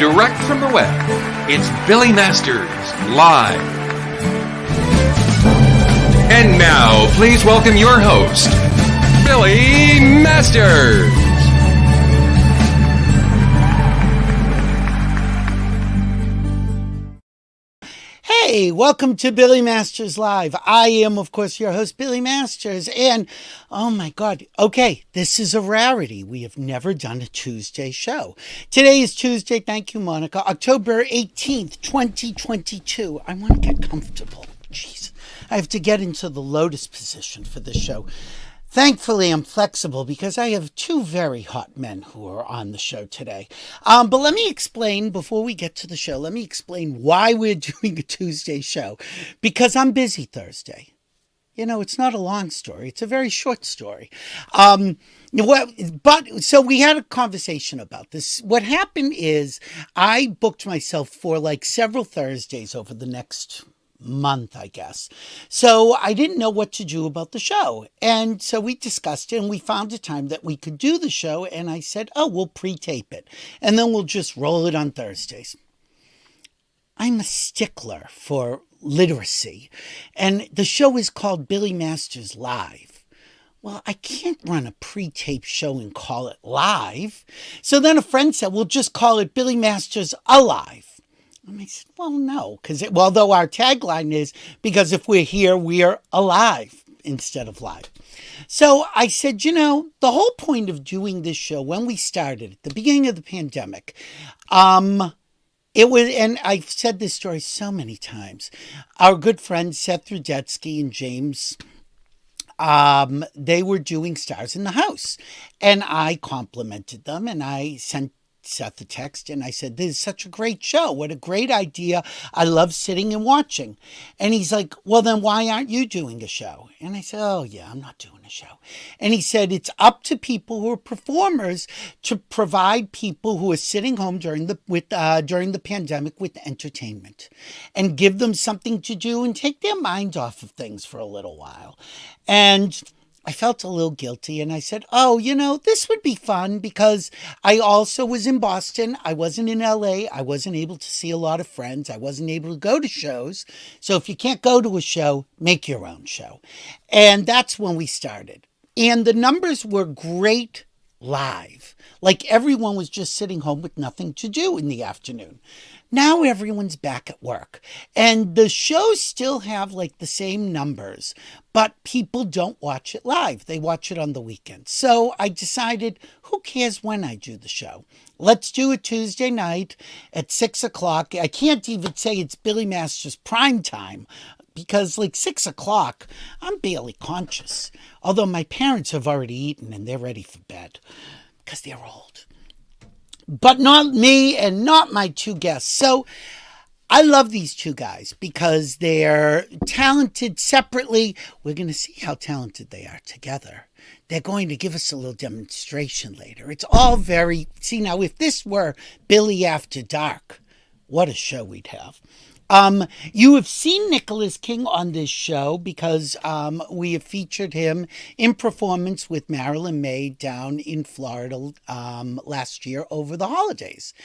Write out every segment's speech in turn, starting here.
direct from the web, it's Billy Masters Live. And now, please welcome your host, Billy Masters. Hey, welcome to Billy Masters Live. I am, of course, your host, Billy Masters. And, oh my God, okay, this is a rarity. We have never done a Tuesday show. Today is Tuesday, thank you, Monica, October 18th, 2022. I want to get comfortable. Jeez, I have to get into the lotus position for this show. Thankfully, I'm flexible because I have two very hot men who are on the show today. But let me explain, before we get to the show, let me explain why we're doing a Tuesday show. Because I'm busy Thursday. You know, it's not a long story. It's a very short story. So we had a conversation about this. What happened is I booked myself for like several Thursdays over the next month, I guess. So I didn't know what to do about the show. And so we discussed it and we found a time that we could do the show. And I said, oh, we'll pre-tape it. And then we'll just roll it on Thursdays. I'm a stickler for literacy. And the show is called Billy Masters Live. Well, I can't run a pre-tape show and call it live. So then a friend said, we'll just call it Billy Masters Alive. And I said, well, no, although our tagline is, because if we're here, we're alive instead of live. So I said, you know, the whole point of doing this show when we started at the beginning of the pandemic, it was, and I've said this story so many times, our good friends Seth Sikes and James, they were doing Stars in the House. And I complimented them and I sent Seth a text and I said, this is such a great show. What a great idea. I love sitting and watching. And he's like, well, then why aren't you doing a show? And I said, oh yeah, I'm not doing a show. And he said, it's up to people who are performers to provide people who are sitting home during the pandemic with entertainment and give them something to do and take their mind off of things for a little while. And I felt a little guilty and I said, oh, you know, this would be fun because I also was in Boston. I wasn't in LA. I wasn't able to see a lot of friends. I wasn't able to go to shows. So if you can't go to a show, make your own show. And that's when we started. And the numbers were great live. Like everyone was just sitting home with nothing to do in the afternoon. Now everyone's back at work and the shows still have like the same numbers, but people don't watch it live. They watch it on the weekend. So I decided, who cares when I do the show? Let's do it Tuesday night at 6 o'clock. I can't even say it's Billy Masters prime time because like 6 o'clock, I'm barely conscious. Although my parents have already eaten and they're ready for bed because they're old. But not me and not my two guests. So I love these two guys because they're talented separately. We're going to see how talented they are together. They're going to give us a little demonstration later. It's all very... See, now, if this were Billy After Dark, what a show we'd have. You have seen Nicolas King on this show because we have featured him in performance with Marilyn May down in Florida last year over the holidays.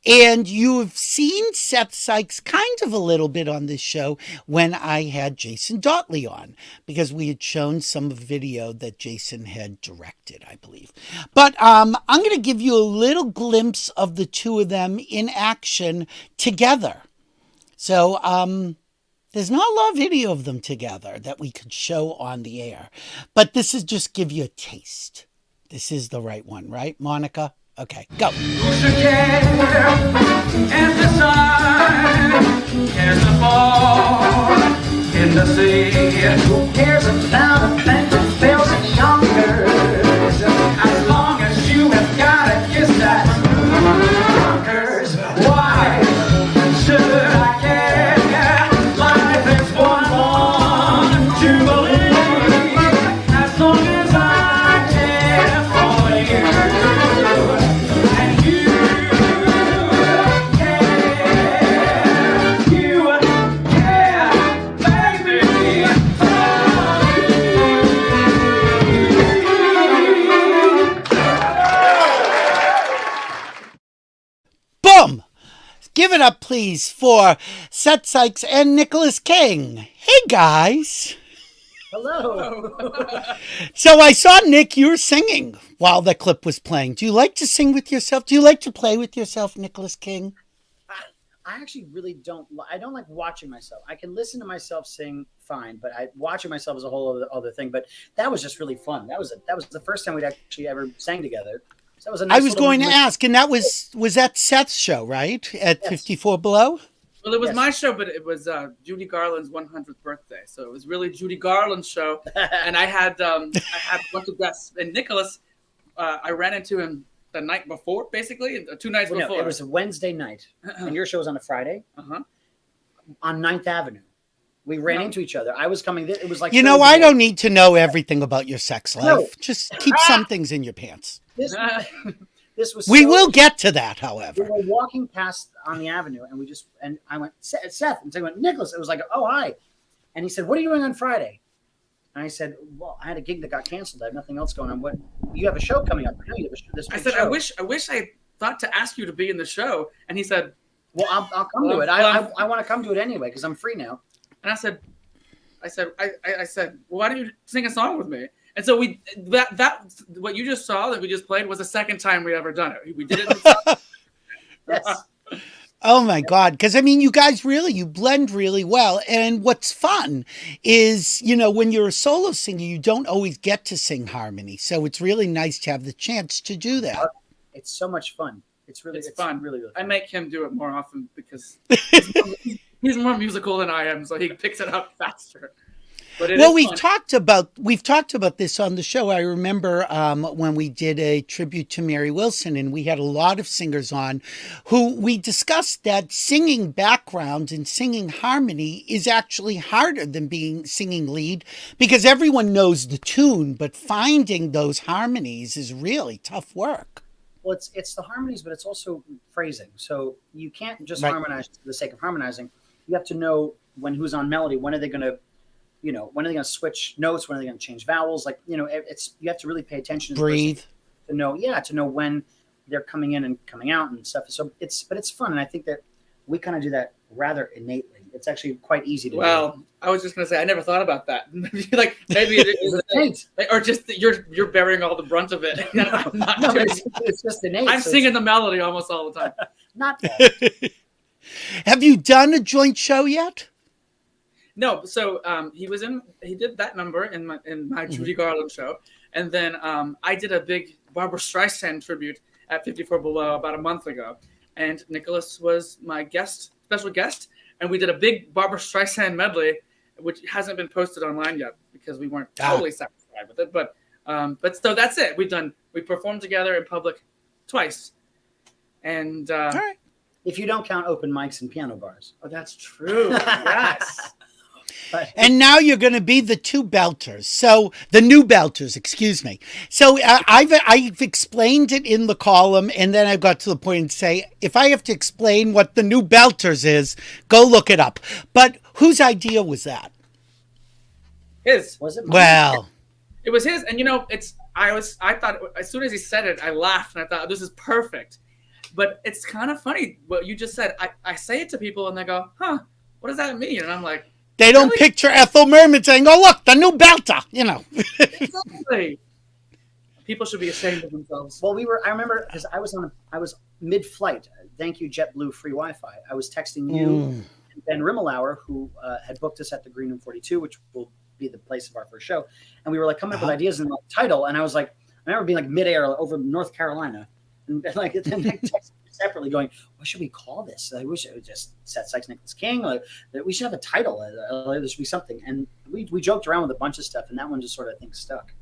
And you have seen Seth Sikes kind of a little bit on this show when I had Jason Dotley on because we had shown some video that Jason had directed, I believe. But I'm going to give you a little glimpse of the two of them in action together. So there's not a lot of video of them together that we could show on the air. But this is just give you a taste. This is the right one, right, Monica? Okay, go. Who should care if the sun is the fall in the sea? Who cares about a thing that feels it younger? As long as you have got a kiss that conquers. Why should I care? Life is one long jubilee. As long as I care for you, and you care, baby. please, for Seth Sikes and Nicolas King. Hey, guys. Hello. So I saw, Nick, you were singing while the clip was playing. Do you like to sing with yourself? Do you like to play with yourself, Nicolas King? I actually really don't. I don't like watching myself. I can listen to myself sing fine, but watching myself is a whole other thing. But that was just really fun. That was the first time we'd actually ever sang together. So that was a nice I was going to ask, and that was that Seth's show, right? At Yes. 54 Below? Well, it was Yes. my show, but it was Judy Garland's 100th birthday, so it was really Judy Garland's show. And I had a bunch of guests. And Nicolas, I ran into him the night before, basically, 2 nights Well, no, before. it was a Wednesday night, and your show was on a Friday on 9th Avenue. We ran into each other. I was coming. It was like You know, I don't need to know everything about your sex life. No. Just keep some things in your pants. This, this was. We so- will get to that, We however. were walking past on the avenue, and I went, Seth, and so I went, Nicholas. It was like, oh, hi. And he said, what are you doing on Friday? And I said, well, I had a gig that got canceled. I have nothing else going on. What? You have a show coming up. I know you have this I big said, show. I wish I thought to ask you to be in the show. And he said, Well, I'll come to it. I want to come to it anyway because I'm free now. and I said, well, why don't you sing a song with me? And so that what you just saw that we just played was the second time we ever done it. We did it. Yes. Oh my God. Because I mean, you guys you blend really well. And what's fun is, when you're a solo singer, you don't always get to sing harmony. So it's really nice to have the chance to do that. It's so much fun. It's fun. Really, really I fun. make him do it more often because he's more musical than I am, so he picks it up faster. But We've talked about this on the show. I remember when we did a tribute to Mary Wilson, and we had a lot of singers on who we discussed that singing background and singing harmony is actually harder than singing lead because everyone knows the tune, but finding those harmonies is really tough work. Well, it's the harmonies, but it's also phrasing. So you can't just Right. harmonize for the sake of harmonizing. You have to know who's on melody. When are they going to, when are they going to switch notes? When are they going to change vowels? Like, you have to really pay attention. Breathe. To know when they're coming in and coming out and stuff. So it's fun. And I think that we kind of do that rather innately. It's actually quite easy to do. Well, I was just going to say, I never thought about that. Maybe it is innate. or just that you're bearing all the brunt of it. I'm not No, doing it's just innate. I'm So singing the melody almost all the time. it's not that. Have you done a joint show yet? No, so he did that number in my Judy Garland show, and then I did a big Barbra Streisand tribute at 54 Below about a month ago, and Nicolas was my special guest, and we did a big Barbra Streisand medley, which hasn't been posted online yet because we weren't totally satisfied with it, but so that's it. We performed together in public twice, and All right. If you don't count open mics and piano bars. oh, that's true. Yes. And now you're going to be the two belters. So the new belters, excuse me. So I've explained it in the column, and then I got to the point and say, if I have to explain what the new belters is, go look it up. But whose idea was that? His. Was it mine? Well, It was his, and I thought as soon as he said it, I laughed and I thought this is perfect. But it's kind of funny what you just said. I say it to people and they go, "Huh, what does that mean?" And I'm like, they don't Really? picture Ethel Merman saying, "Oh, look, the new belter," exactly. People should be ashamed of themselves. Well, I remember because I was mid-flight. Thank you, JetBlue free Wi-Fi. I was texting you and Ben Rimmelauer, who had booked us at the Green Room 42, which will be the place of our first show. And we were like coming up with ideas and like title. And I was like, I remember being like midair over North Carolina. And like then they texted separately going, what should we call this? I wish it was just Seth Sikes, Nicolas King. Like, we should have a title. There should be something. And we joked around with a bunch of stuff. And that one just sort of, I think, stuck.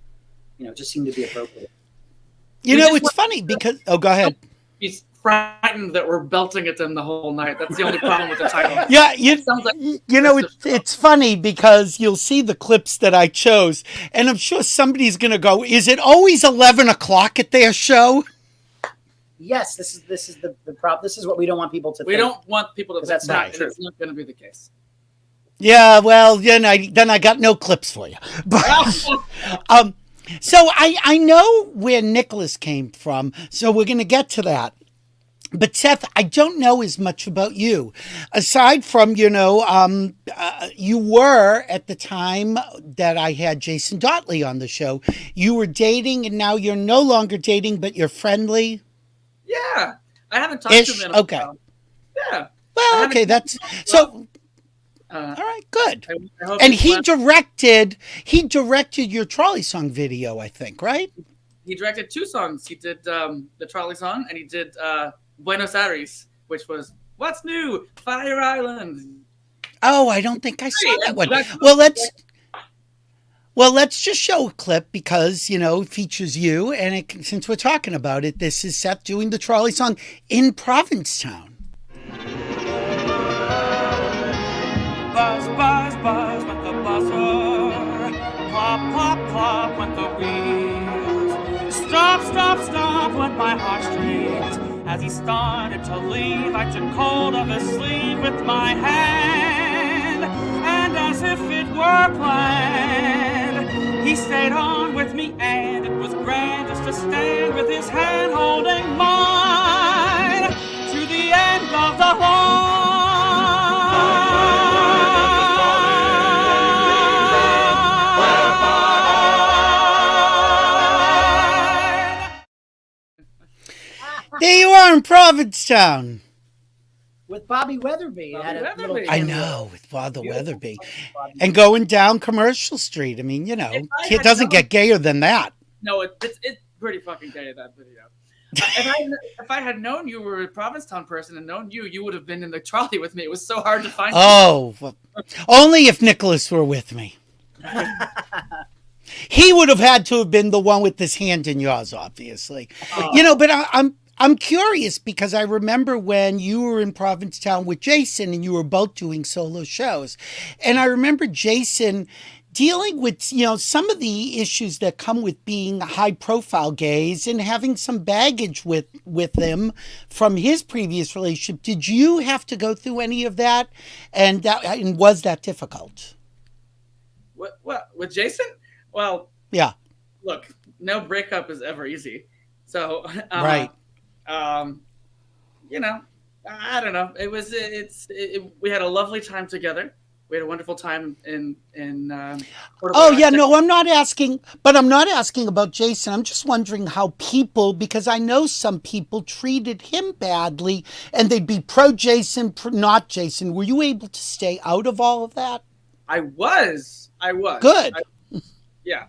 It just seemed to be appropriate. It's funny because, go ahead. He's frightened that we're belting at them the whole night. That's the only problem with the title. Yeah, Sounds like it's funny because you'll see the clips that I chose, and I'm sure somebody's going to go, is it always 11 o'clock at their show? Yes, this is the problem. This is what we don't want people to we think. don't want people to think That's not that, true. and it's not going to be the case. Yeah, well, then I got no clips for you. But, so I know where Nicolas came from, so we're going to get to that. But Seth, I don't know as much about you, aside from you were at the time that I had Jason Dotley on the show. You were dating, and now you're no longer dating, but you're friendly. Yeah, I haven't talked to him in a Okay. while. Yeah. Well, okay, that's so. All right, good. I hope And he's he directed your trolley song video, I think, right? He directed 2 songs. He did the trolley song, and he did Buenos Aires, which was What's New? Fire Island. Oh, I don't think I saw that one. Well, let's just show a clip because, it features you. And since we're talking about it, this is Seth doing the trolley song in Provincetown. Buzz, buzz, buzz went the buzzer. Plop, plop, plop went the wheels. Stop, stop, stop went my heartstrings. As he started to leave, I took hold of his sleeve with my hand. And as if it were planned, he stayed on with me, and it was grand just to stand with his hand holding mine to the end of the line. There you are in Provincetown. With Bobby Weatherby. Bobby Had a Weatherby. little- I know, with Father Weatherby. Bobby. And going down Commercial Street. I mean, If I it had doesn't known- get gayer than that. No, it's pretty fucking gay, that video. If I had known you were a Provincetown person and known you would have been in the trolley with me. It was so hard to find. Oh, well, only if Nicolas were with me. He would have had to have been the one with his hand in yours, obviously. But I'm curious because I remember when you were in Provincetown with Jason and you were both doing solo shows. And I remember Jason dealing with, some of the issues that come with being high profile gays and having some baggage with him from his previous relationship. Did you have to go through any of that? And was that difficult? What with Jason? Well, Yeah. look, no breakup is ever easy. So Right. I don't know. We had a lovely time together. We had a wonderful time in Puerto Oh, Vallarta. yeah, no, I'm not asking about Jason. I'm just wondering how people, because I know some people treated him badly and they'd be pro Jason, not Jason. Were you able to stay out of all of that? I was. Good.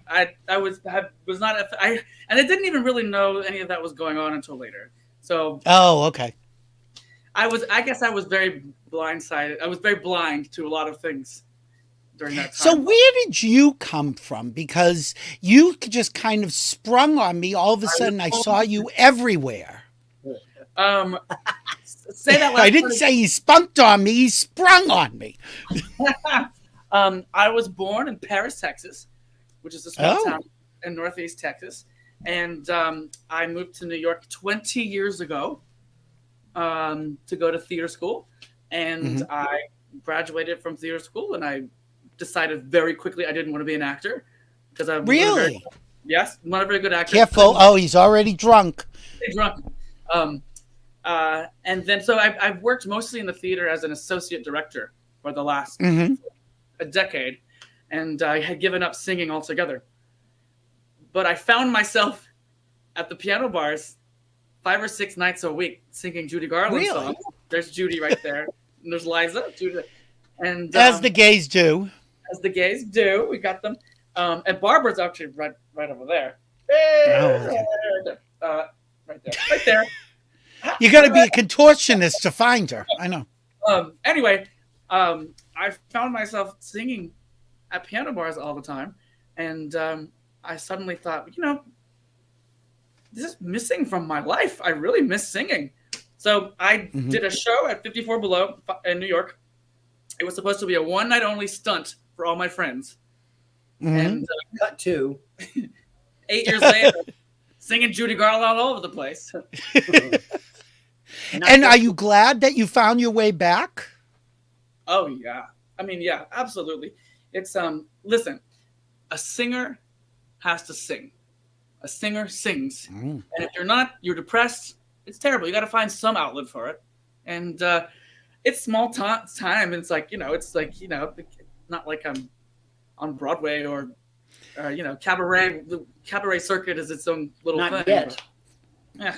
I was not, and I didn't even really know any of that was going on until later. So Oh, okay. I guess I was very blindsided. I was very blind to a lot of things during that time. So where did you come from? Because you just kind of sprung on me. All of a sudden, I saw you everywhere. Say that last I didn't part say he spunked on me. He sprung on me. I was born in Paris, Texas, which is a small Oh. town in Northeast Texas. And I moved to New York 20 years ago to go to theater school. And I graduated from theater school, and I decided very quickly I didn't want to be an actor. Because I'm Really? Yes, I'm not a very good actor. Careful. Oh, he's already drunk. Stay drunk. And then so I've worked mostly in the theater as an associate director for the last a decade, and I had given up singing altogether. But I found myself at the piano bars 5 or 6 nights a week singing Judy Garland Really? songs. There's Judy right there, and there's Liza, Judy, and As the gays do. as the gays do, we got them. And Barbara's actually right over there. okay. Right there. You got to be a contortionist to find her. I know. Anyway, I found myself singing at piano bars all the time, and I suddenly thought, this is missing from my life. I really miss singing. So I did a show at 54 Below in New York. It was supposed to be a one-night only stunt for all my friends. And Cut to. 8 years later, singing Judy Garland all over the place. And are you glad that you found your way back? Oh, yeah. I mean, yeah, absolutely. It's, listen, a singer has to sing. A singer sings. And if you're not, you're depressed, It's terrible. You got to find some outlet for it, and it's small time. It's like it's like not like I'm on Broadway or cabaret. The cabaret circuit is its own little Not thing. yet.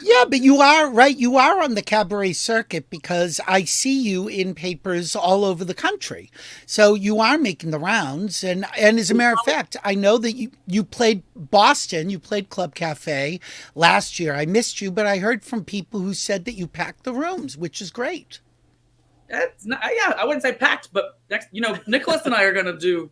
Yeah, but you are right. You are on the cabaret circuit because I see you in papers all over the country. So you are making the rounds. And as a matter of fact, I know that you played Boston. You played Club Cafe last year. I missed you, but I heard from people who said that you packed the rooms, which is great. It's not, yeah, I wouldn't say packed, but next, Nicolas and I are going to do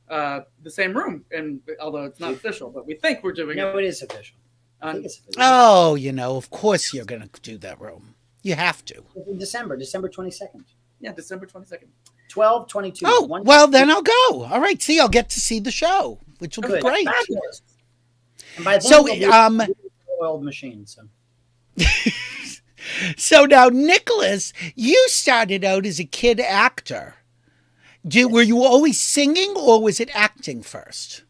the same room, and although it's not official, but we think we're doing it. No, it is official. I think it's official. Oh, of course you're going to do that room. You have to. In December 22nd. Yeah, December 22nd. 12/22. Oh, well, then I'll go. All right. See, I'll get to see the show, which will be Good. great. Fabulous. And by then, So, it'll be an oiled machine. So. So now, Nicolas, you started out as a kid actor. Were you always singing, or was it acting first?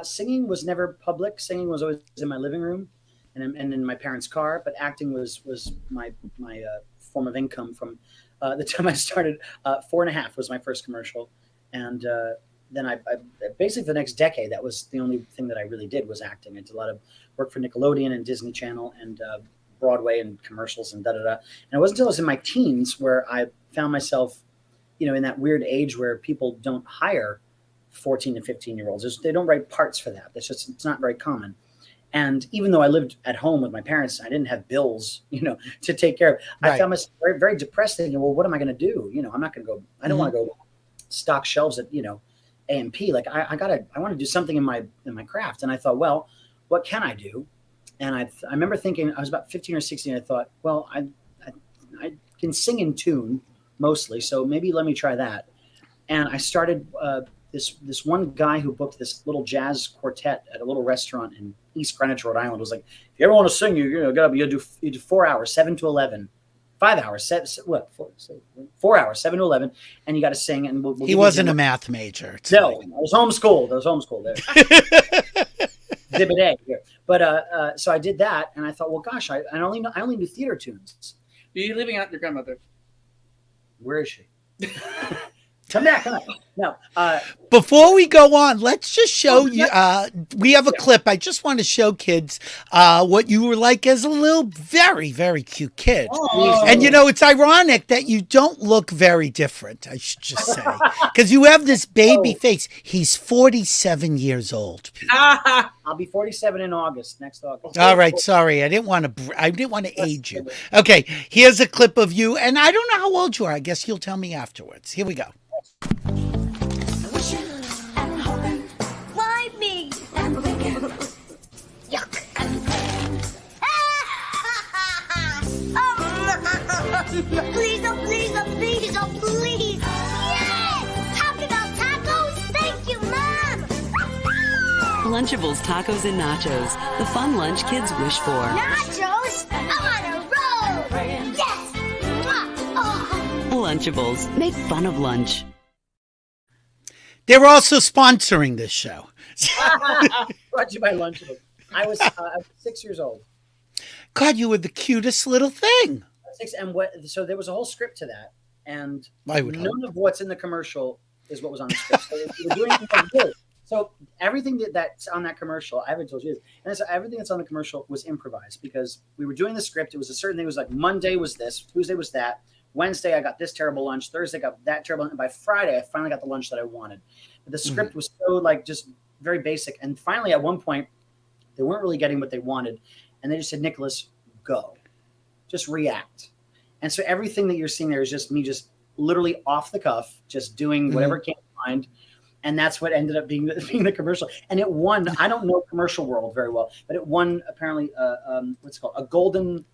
Singing was never public. Singing was always in my living room and in my parents' car. But acting was my form of income from the time I started. 4.5 was my first commercial, and then I basically for the next decade that was the only thing that I really did was acting. I did a lot of work for Nickelodeon and Disney Channel and Broadway and commercials and da-da-da. And it wasn't until I was in my teens where I found myself, in that weird age where people don't hire 14 and 15-year-olds. They don't write parts for that. It's not very common. And even though I lived at home with my parents, I didn't have bills, to take care of. Right. I found myself very, very depressed thinking, well, what am I going to do? I'm not going to go, I don't want to go stock shelves at, A&P. Like I want to do something in my craft. And I thought, well, what can I do? And I remember thinking, I was about 15 or 16. I thought, well, I can sing in tune mostly, so maybe let me try that. And I started this one guy who booked this little jazz quartet at a little restaurant in East Greenwich, Rhode Island. Was like, if you ever want to sing, you do 4 hours, 7 to 11, 5 hours, 4 hours, 7 to 11, and you got to sing. And we'll He wasn't a math major. No, I was homeschooled. there. Exhibit A here. But so I did that, and I thought, well, gosh, I only knew theater tunes. Are you leaving out your grandmother? Where is she? Come back. No. Before we go on, let's just show you. We have a clip. I just want to show kids what you were like as a little, very, very cute kid. Oh. And it's ironic that you don't look very different, I should just say, because you have this baby face. He's 47 years old. Peter. I'll be 47 in next August. All right, sorry, I didn't want to age you. Okay, here's a clip of you, and I don't know how old you are. I guess you'll tell me afterwards. Here we go. Why me? Yuck. Please, oh please, oh please, oh please. Yes! Talk about tacos? Thank you, Mom. Lunchables, tacos, and nachos. The fun lunch kids wish for. Nachos? I'm on a roll. Yes. Oh. Lunchables. Make fun of lunch. They're also sponsoring this show. Brought you by Lunchable. I was 6 years old. God, you were the cutest little thing. 6, and so there was a whole script to that, and none of what's in the commercial is what was on the script. So if you were doing something good. So everything that's on that commercial, I haven't told you this, and so everything that's on the commercial was improvised because we were doing the script. It was a certain thing. It was like Monday was this, Tuesday was that, Wednesday I got this terrible lunch, Thursday I got that terrible, and by Friday I finally got the lunch that I wanted. But the script was so just very basic, and finally at one point they weren't really getting what they wanted, and they just said, Nicolas, go, just react. And so everything that you're seeing there is just me just literally off the cuff, just doing whatever came to mind. And that's what ended up being the commercial. And it won. I don't know commercial world very well, but it won apparently what's it called? A golden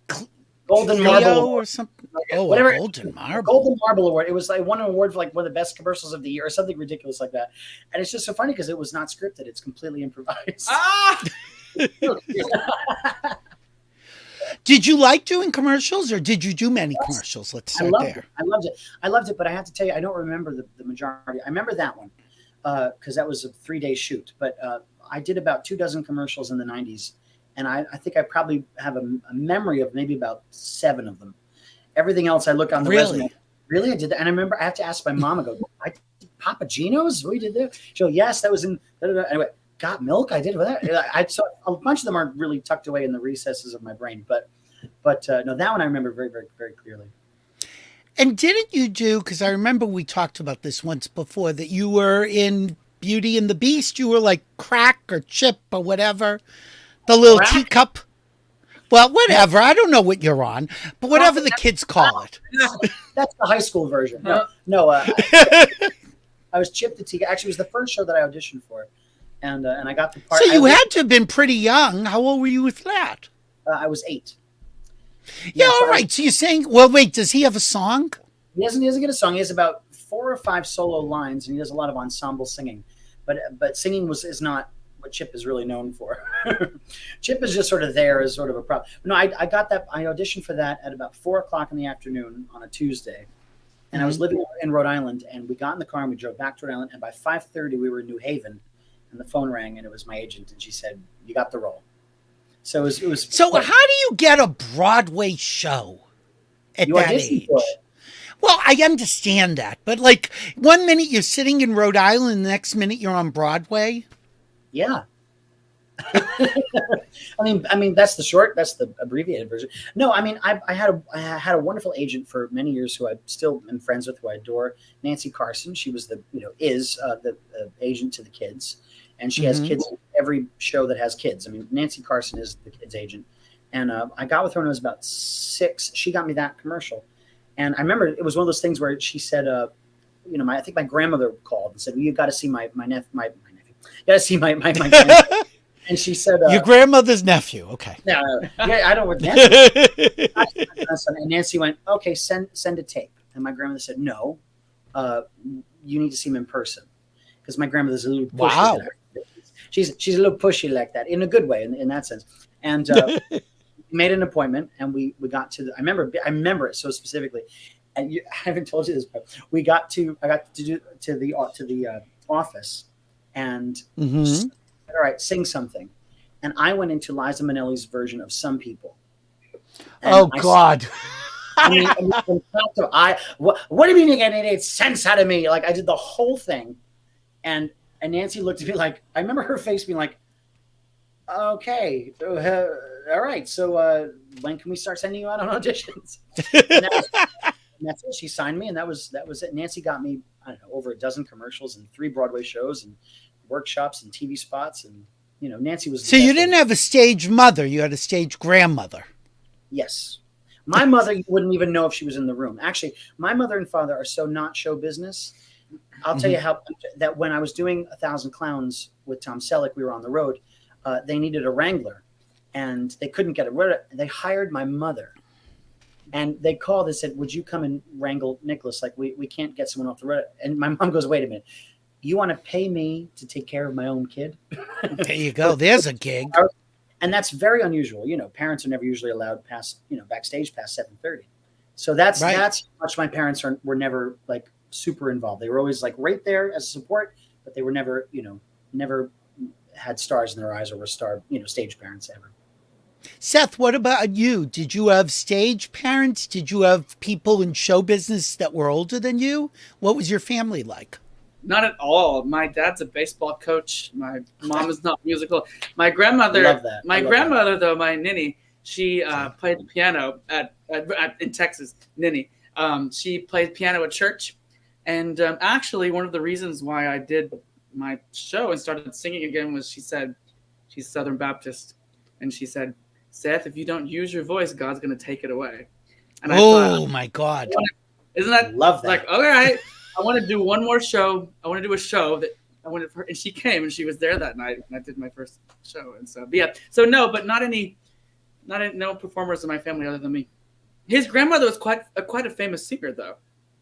marble or something. Oh, whatever. A golden marble. Golden marble award. It was like won an award for one of the best commercials of the year or something ridiculous like that. And it's just so funny because it was not scripted. It's completely improvised. Did you like doing commercials, or did you do many commercials? Let's start there. I loved it, but I have to tell you, I don't remember the majority. I remember that one because that was a 3-day shoot. But I did about 24 commercials in the 90s, and I think I probably have a memory of maybe about 7 of them. Everything else I look on the resume. Really, I did that, and I remember I have to ask my mom. I go, I did Papa Gino's. We did that. She goes, yes, that was in. Anyway, Got Milk. I did with that. I saw a bunch of them aren't really tucked away in the recesses of my brain, but no, that one I remember very, very, very clearly. And didn't you do, because I remember we talked about this once before, that you were in Beauty and the Beast, you were like Crack or Chip or whatever, the little Crack? teacup. Well, whatever. I don't know what you're on, but whatever the kids call it. That's the high school version. No, I was Chip the Teacup. Actually, it was the first show that I auditioned for, and I got the part. So you had to have been pretty young. How old were you with that? I was 8. Yeah, so all right. So you're saying, well, wait, does he have a song? He doesn't get a song. He has about 4 or 5 solo lines, and he does a lot of ensemble singing. But singing is not what Chip is really known for. Chip is just sort of there as sort of a prop. No, I got that. I auditioned for that at about 4:00 in the afternoon on a Tuesday, and I was living in Rhode Island. And we got in the car and we drove back to Rhode Island. And by 5:30 we were in New Haven, and the phone rang, and it was my agent, and she said, "You got the role." So it was. So how do you get a Broadway show at that age? Well, I understand that, but like 1 minute you're sitting in Rhode Island, the next minute you're on Broadway. Yeah. I mean that's the abbreviated version. No, I mean I had a wonderful agent for many years who I still am friends with, who I adore, Nancy Carson. She was the agent to the kids, and she has kids in every show that has kids. I mean, Nancy Carson is the kids agent, and I got with her when I was about 6. She got me that commercial, and I remember it was one of those things where she said, I think my grandmother called and said, "Well, you got to see my nephew. You got to see my grandmother." And she said, your grandmother's nephew. Okay. Yeah, I don't want nephew. And Nancy went, "Okay, send a tape." And my grandmother said, "No, you need to see him in person," because my grandmother's a little pushy. Wow. She's a little pushy like that, in a good way, in that sense. And made an appointment, and we got to. I remember it so specifically. And I haven't told you this, but I got to do to the office, and. All right, sing something. And I went into Liza Minnelli's version of Some People. And God. What do you mean you're getting 88 cents out of me? Like, I did the whole thing. And Nancy looked at me like, I remember her face being like, okay, all right. So when can we start sending you out on auditions? And that's it. She signed me, and that was it. Nancy got me, I don't know, over a dozen commercials and 3 Broadway shows and workshops and TV spots, and Nancy was. So you didn't have a stage mother; you had a stage grandmother. Yes, my mother, you wouldn't even know if she was in the room. Actually, my mother and father are so not show business. I'll tell you how that when I was doing 1,000 Clowns with Tom Selleck, we were on the road. They needed a wrangler, and they couldn't get a. They hired my mother, and they called and said, "Would you come and wrangle Nicolas? Like we can't get someone off the road." And my mom goes, "Wait a minute. You want to pay me to take care of my own kid?" There you go. There's a gig. And that's very unusual. Parents are never usually allowed past, backstage past 7:30. So that's much my parents were never like super involved. They were always like right there as support, but they were never, never had stars in their eyes or were stage parents ever. Seth, what about you? Did you have stage parents? Did you have people in show business that were older than you? What was your family like? Not at all. My dad's a baseball coach. My mom is not musical. My grandmother, though, my ninny, she played the piano in Texas. Ninny, she played piano at church, and actually one of the reasons why I did my show and started singing again was she said she's Southern Baptist, and she said, "Seth, if you don't use your voice, God's going to take it away." And I thought, my God, isn't that love that? Like, all right. I want to do one more show. I want to do a show that I wanted for her, and she came and she was there that night, and I did my first show. And so, no performers in my family other than me. His grandmother was quite a famous singer, though,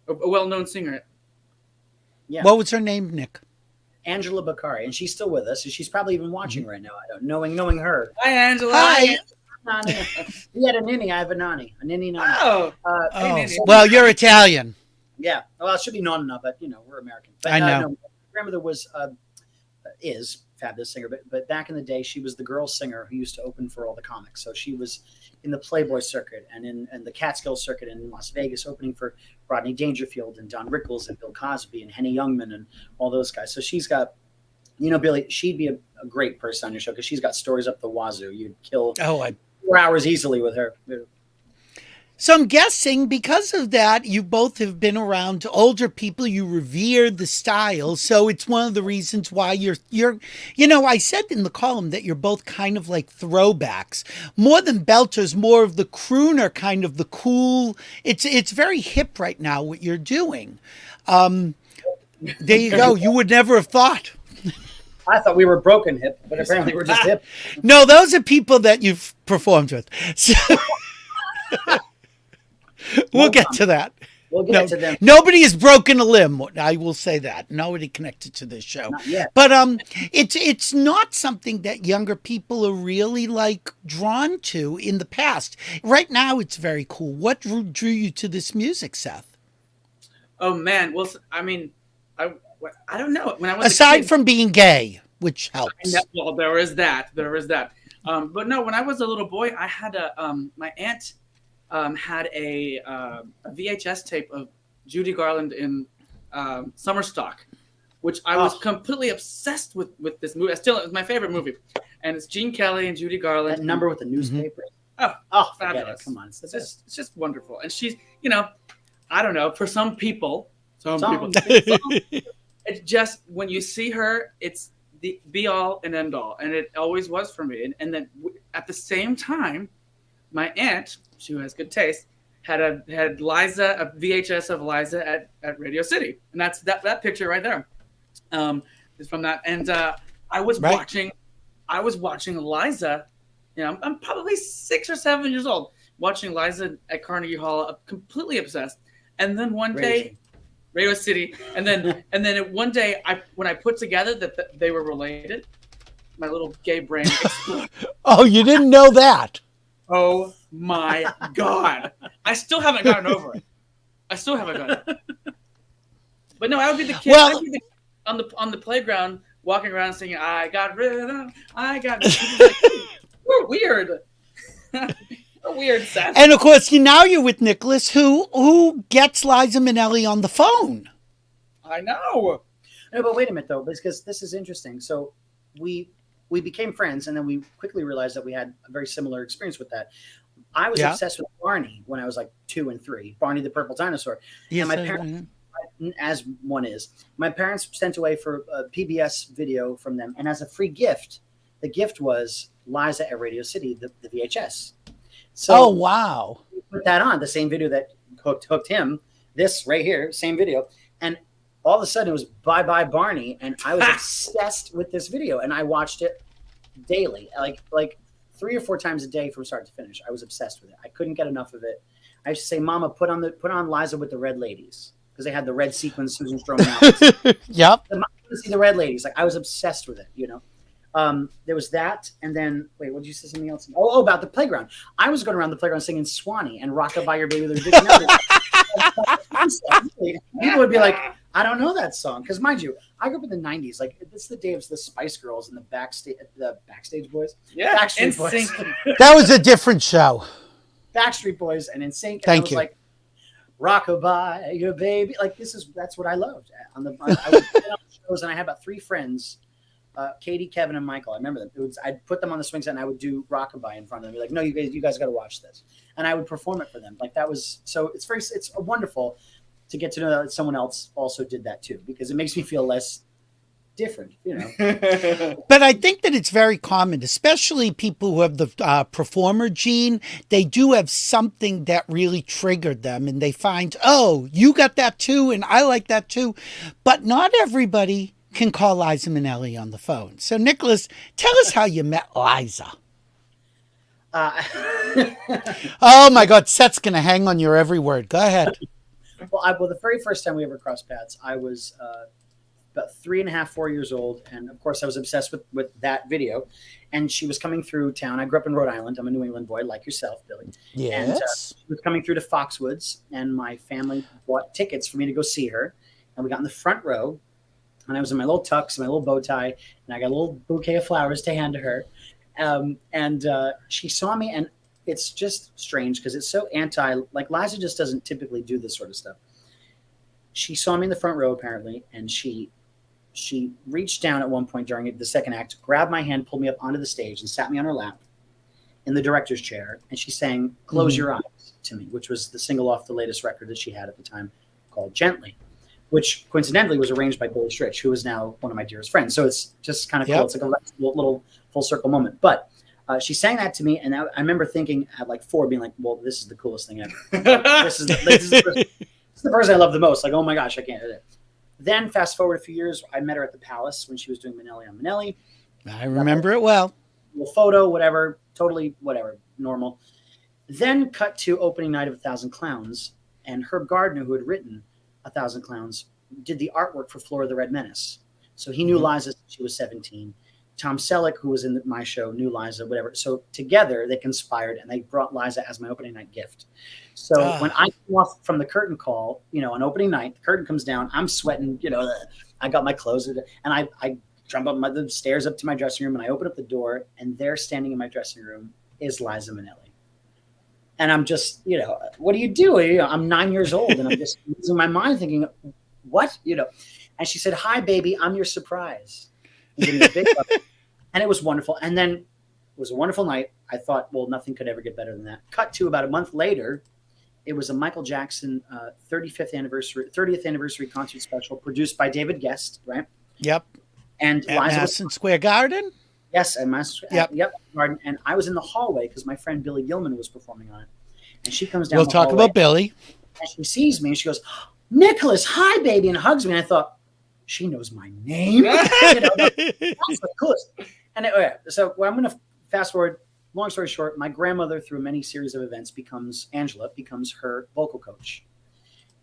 a well-known singer. Yeah. What was her name, Nick? Angela Bakari, and she's still with us, and she's probably even watching right now. I don't knowing her. Hi, Angela. Hi. He had a ninny. I have a nanny. A ninny. Oh. Hey, Ninny. Well, you're Italian. Yeah, well, it should be nonna, but we're American. But, I know. No, my grandmother was is fabulous singer, but back in the day, she was the girl singer who used to open for all the comics. So she was in the Playboy circuit and in the Catskill circuit in Las Vegas, opening for Rodney Dangerfield and Don Rickles and Bill Cosby and Henny Youngman and all those guys. So she's got, Billy, she'd be a great person on your show because she's got stories up the wazoo. You'd kill 4 hours easily with her. So I'm guessing because of that, you both have been around older people. You revere the style. So it's one of the reasons why you're, I said in the column that you're both kind of like throwbacks, more than belters, more of the crooner kind of the cool. It's very hip right now what you're doing. There you go. You would never have thought. I thought we were broken hip, but apparently we're just hip. No, those are people that you've performed with. So we'll get to that. We'll get to them. Nobody has broken a limb. I will say that. Nobody connected to this show. Not yet. But it's not something that younger people are really like drawn to in the past. Right now, it's very cool. What drew you to this music, Seth? Oh man, well, I mean, I don't know. When I was aside from being gay, which helps. Well, there is that. But no, when I was a little boy, I had my aunt had a VHS tape of Judy Garland in Summer Stock, which I was completely obsessed with this movie. It's my favorite movie, and it's Gene Kelly and Judy Garland. That number with the newspaper. Oh, fabulous! Come on, it's just wonderful. And she's, I don't know, for some people, it's just when you see her, it's the be all and end all, and it always was for me. And then at the same time, my aunt, who has good taste, had Liza, a VHS of Liza at Radio City, and that's that picture right there. Is from that, and I was watching Liza. I'm probably 6 or 7 years old, watching Liza at Carnegie Hall, completely obsessed. And then one day, Radio City, and then one day, when I put together that they were related, my little gay brain exploded. Oh, you didn't know that? Oh my God! I still haven't gotten over it. But no, I would be the kid. Well, on the playground, walking around singing, "I got rhythm, I got." Like, we're weird. We're weird, Seth. And of course, now you're with Nicolas, who gets Liza Minnelli on the phone. I know. No, but wait a minute though, because this is interesting. So we became friends, and then we quickly realized that we had a very similar experience with that. I was obsessed with Barney when I was like 2 and 3. Barney the Purple Dinosaur. Yes, and my parents, as one is, my parents sent away for a PBS video from them, and as a free gift, the gift was Liza at Radio City, the VHS. So wow! We put that on, the same video that hooked him. This right here, same video, and all of a sudden it was Bye Bye Barney, and I was obsessed with this video, and I watched it daily, like 3 or 4 times a day from start to finish. I was obsessed with it. I couldn't get enough of it. I used to say, "Mama, put on Liza with the Red Ladies," because they had the red sequins Susan Stroman outfits. Yep. See the Red Ladies. Like I was obsessed with it. There was that, and then wait, what did you say? Something else? Oh, about the playground. I was going around the playground singing Swanee and "Rockabye Your Baby." People would be like, "I don't know that song," because mind you, I grew up in the '90s. Like it's the day of the Spice Girls and the Backstage Boys. Yeah, Backstreet Boys. That was a different show. Backstreet Boys and NSYNC. Thank you. Like, "Rockabye Your Baby." Like that's what I loved. I would get on shows, and I had about 3 friends. Katie, Kevin, and Michael. I remember them. I'd put them on the swing set and I would do Rockabye in front of them. Be like, "No, you guys got to watch this," and I would perform it for them. Like that was so. It's wonderful to get to know that someone else also did that too, because it makes me feel less different. But I think that it's very common, especially people who have the performer gene. They do have something that really triggered them, and they find, "Oh, you got that too, and I like that too," but not everybody can call Liza Minnelli on the phone. So, Nicolas, tell us how you met Liza. Oh, my God. Seth's going to hang on your every word. Go ahead. Well, the very first time we ever crossed paths, I was about 3.5, 4 years old. And, of course, I was obsessed with that video. And she was coming through town. I grew up in Rhode Island. I'm a New England boy, like yourself, Billy. Yes. And she was coming through to Foxwoods. And my family bought tickets for me to go see her. And we got in the front row. and I was in my little tux, my little bow tie, and I got a little bouquet of flowers to hand to her. And she saw me, and it's just strange because it's so like Liza just doesn't typically do this sort of stuff. She saw me in the front row apparently, and she reached down at one point during the second act, grabbed my hand, pulled me up onto the stage, and sat me on her lap in the director's chair, and she sang "Close Your Eyes" to me, which was the single off the latest record that she had at the time called "Gently," which coincidentally was arranged by Billy Stritch, who is now one of my dearest friends. So it's just kind of cool. It's like a little full circle moment. But she sang that to me, and I remember thinking at like 4, being like, well, this is the coolest thing ever. This is the person I love the most. Like, oh my gosh, I can't do it. Then fast forward a few years, I met her at the Palace when she was doing Minnelli on Minnelli. I remember it well. Little photo, whatever, totally whatever, normal. Then cut to opening night of 1,000 Clowns, and Herb Gardner, who had written 1,000 Clowns, did the artwork for Flora the Red Menace. So he knew Liza since she was 17. Tom Selleck, who was in my show, knew Liza, whatever. So together they conspired, and they brought Liza as my opening night gift. So when I come off from the curtain call, on opening night, the curtain comes down, I'm sweating, I got my clothes, and I jump up the stairs up to my dressing room, and I open up the door, and there standing in my dressing room is Liza Minnelli. And I'm just, what do you do? I'm 9 years old, and I'm just losing my mind thinking, what? And she said, "Hi, baby, I'm your surprise." And gave me a big hug. And it was wonderful. And then it was a wonderful night. I thought, well, nothing could ever get better than that. Cut to about a month later, it was a Michael Jackson 30th anniversary concert special produced by David Guest, right? Yep. And at Madison Square Garden? Yes, at Madison Yep. Garden. And I was in the hallway because my friend Billy Gilman was performing on it. And she comes down We'll the talk hallway, about Billy. and she sees me, and she goes, "Nicolas, hi, baby," and hugs me. And I thought, she knows my name. That's the coolest. And so I'm going to fast forward. Long story short, my grandmother, through many series of events, becomes her vocal coach.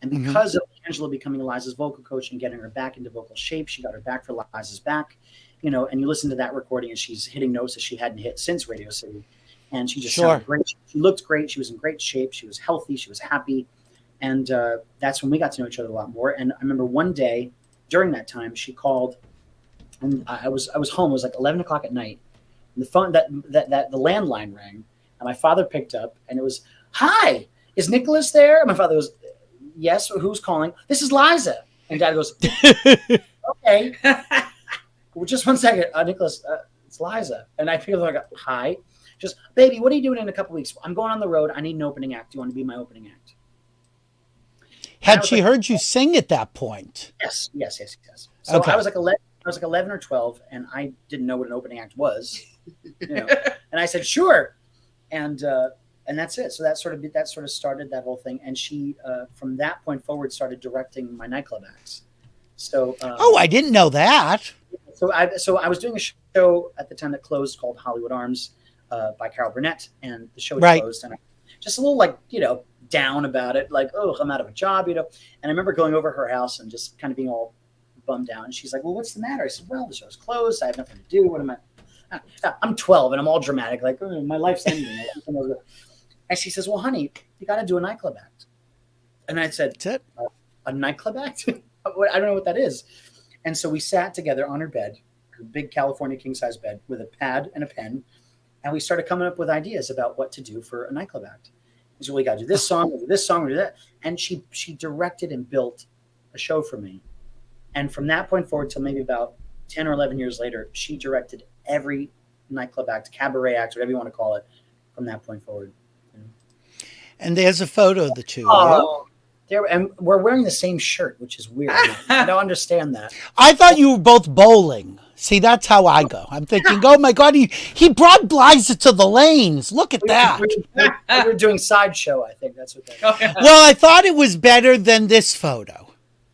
And because of Angela becoming Liza's vocal coach and getting her back into vocal shape, she got her back for Liza's back. And you listen to that recording, and she's hitting notes that she hadn't hit since Radio City. And she just sounded great. She looked great. She was in great shape. She was healthy. She was happy. And that's when we got to know each other a lot more. And I remember one day during that time, she called, and I was home. It was like 11 o'clock at night. And the phone that the landline rang, and my father picked up, and it was, "Hi, is Nicolas there?" And my father goes, "Yes, who's calling?" "This is Liza." And Dad goes, "Okay." "Well, just one second, Nicolas, it's Liza." And I feel like, "Hi." Just, "Baby, what are you doing in a couple weeks?" "I'm going on the road. I need an opening act. Do you want to be my opening act?" Had she heard you sing at that point? Yes. So Okay. I was like 11 or 12, and I didn't know what an opening act was. And I said, "Sure." And that's it. So that sort of started that whole thing. And she, from that point forward, started directing my nightclub acts. So I didn't know that. So I was doing a show at the time that closed called Hollywood Arms by Carol Burnett, and the show had closed, and I just a little down about it, like, oh, I'm out of a job, And I remember going over her house and just kind of being all bummed out. And she's like, "Well, what's the matter?" I said, "Well, the show's closed. I have nothing to do. What am I?" I'm 12 and I'm all dramatic, like, "Oh, my life's ending." And she says, "Well, honey, you got to do a nightclub act." And I said, That's it. "A nightclub act?" I don't know what that is. And so we sat together on her bed, her big California king-size bed, with a pad and a pen, and we started coming up with ideas about what to do for a nightclub act. And so we got to do this song, we'll do this song, we'll do that. And she directed and built a show for me. And from that point forward till maybe about 10 or 11 years later, she directed every nightclub act, cabaret act, whatever you want to call it, from that point forward. And there's a photo of the two. And we're wearing the same shirt, which is weird. I don't understand that. I thought you were both bowling. See, that's how I go. I'm thinking, oh my God, he brought Liza to the lanes. Look at that. We were doing Sideshow, I think. That's what that is. Well, I thought it was better than this photo.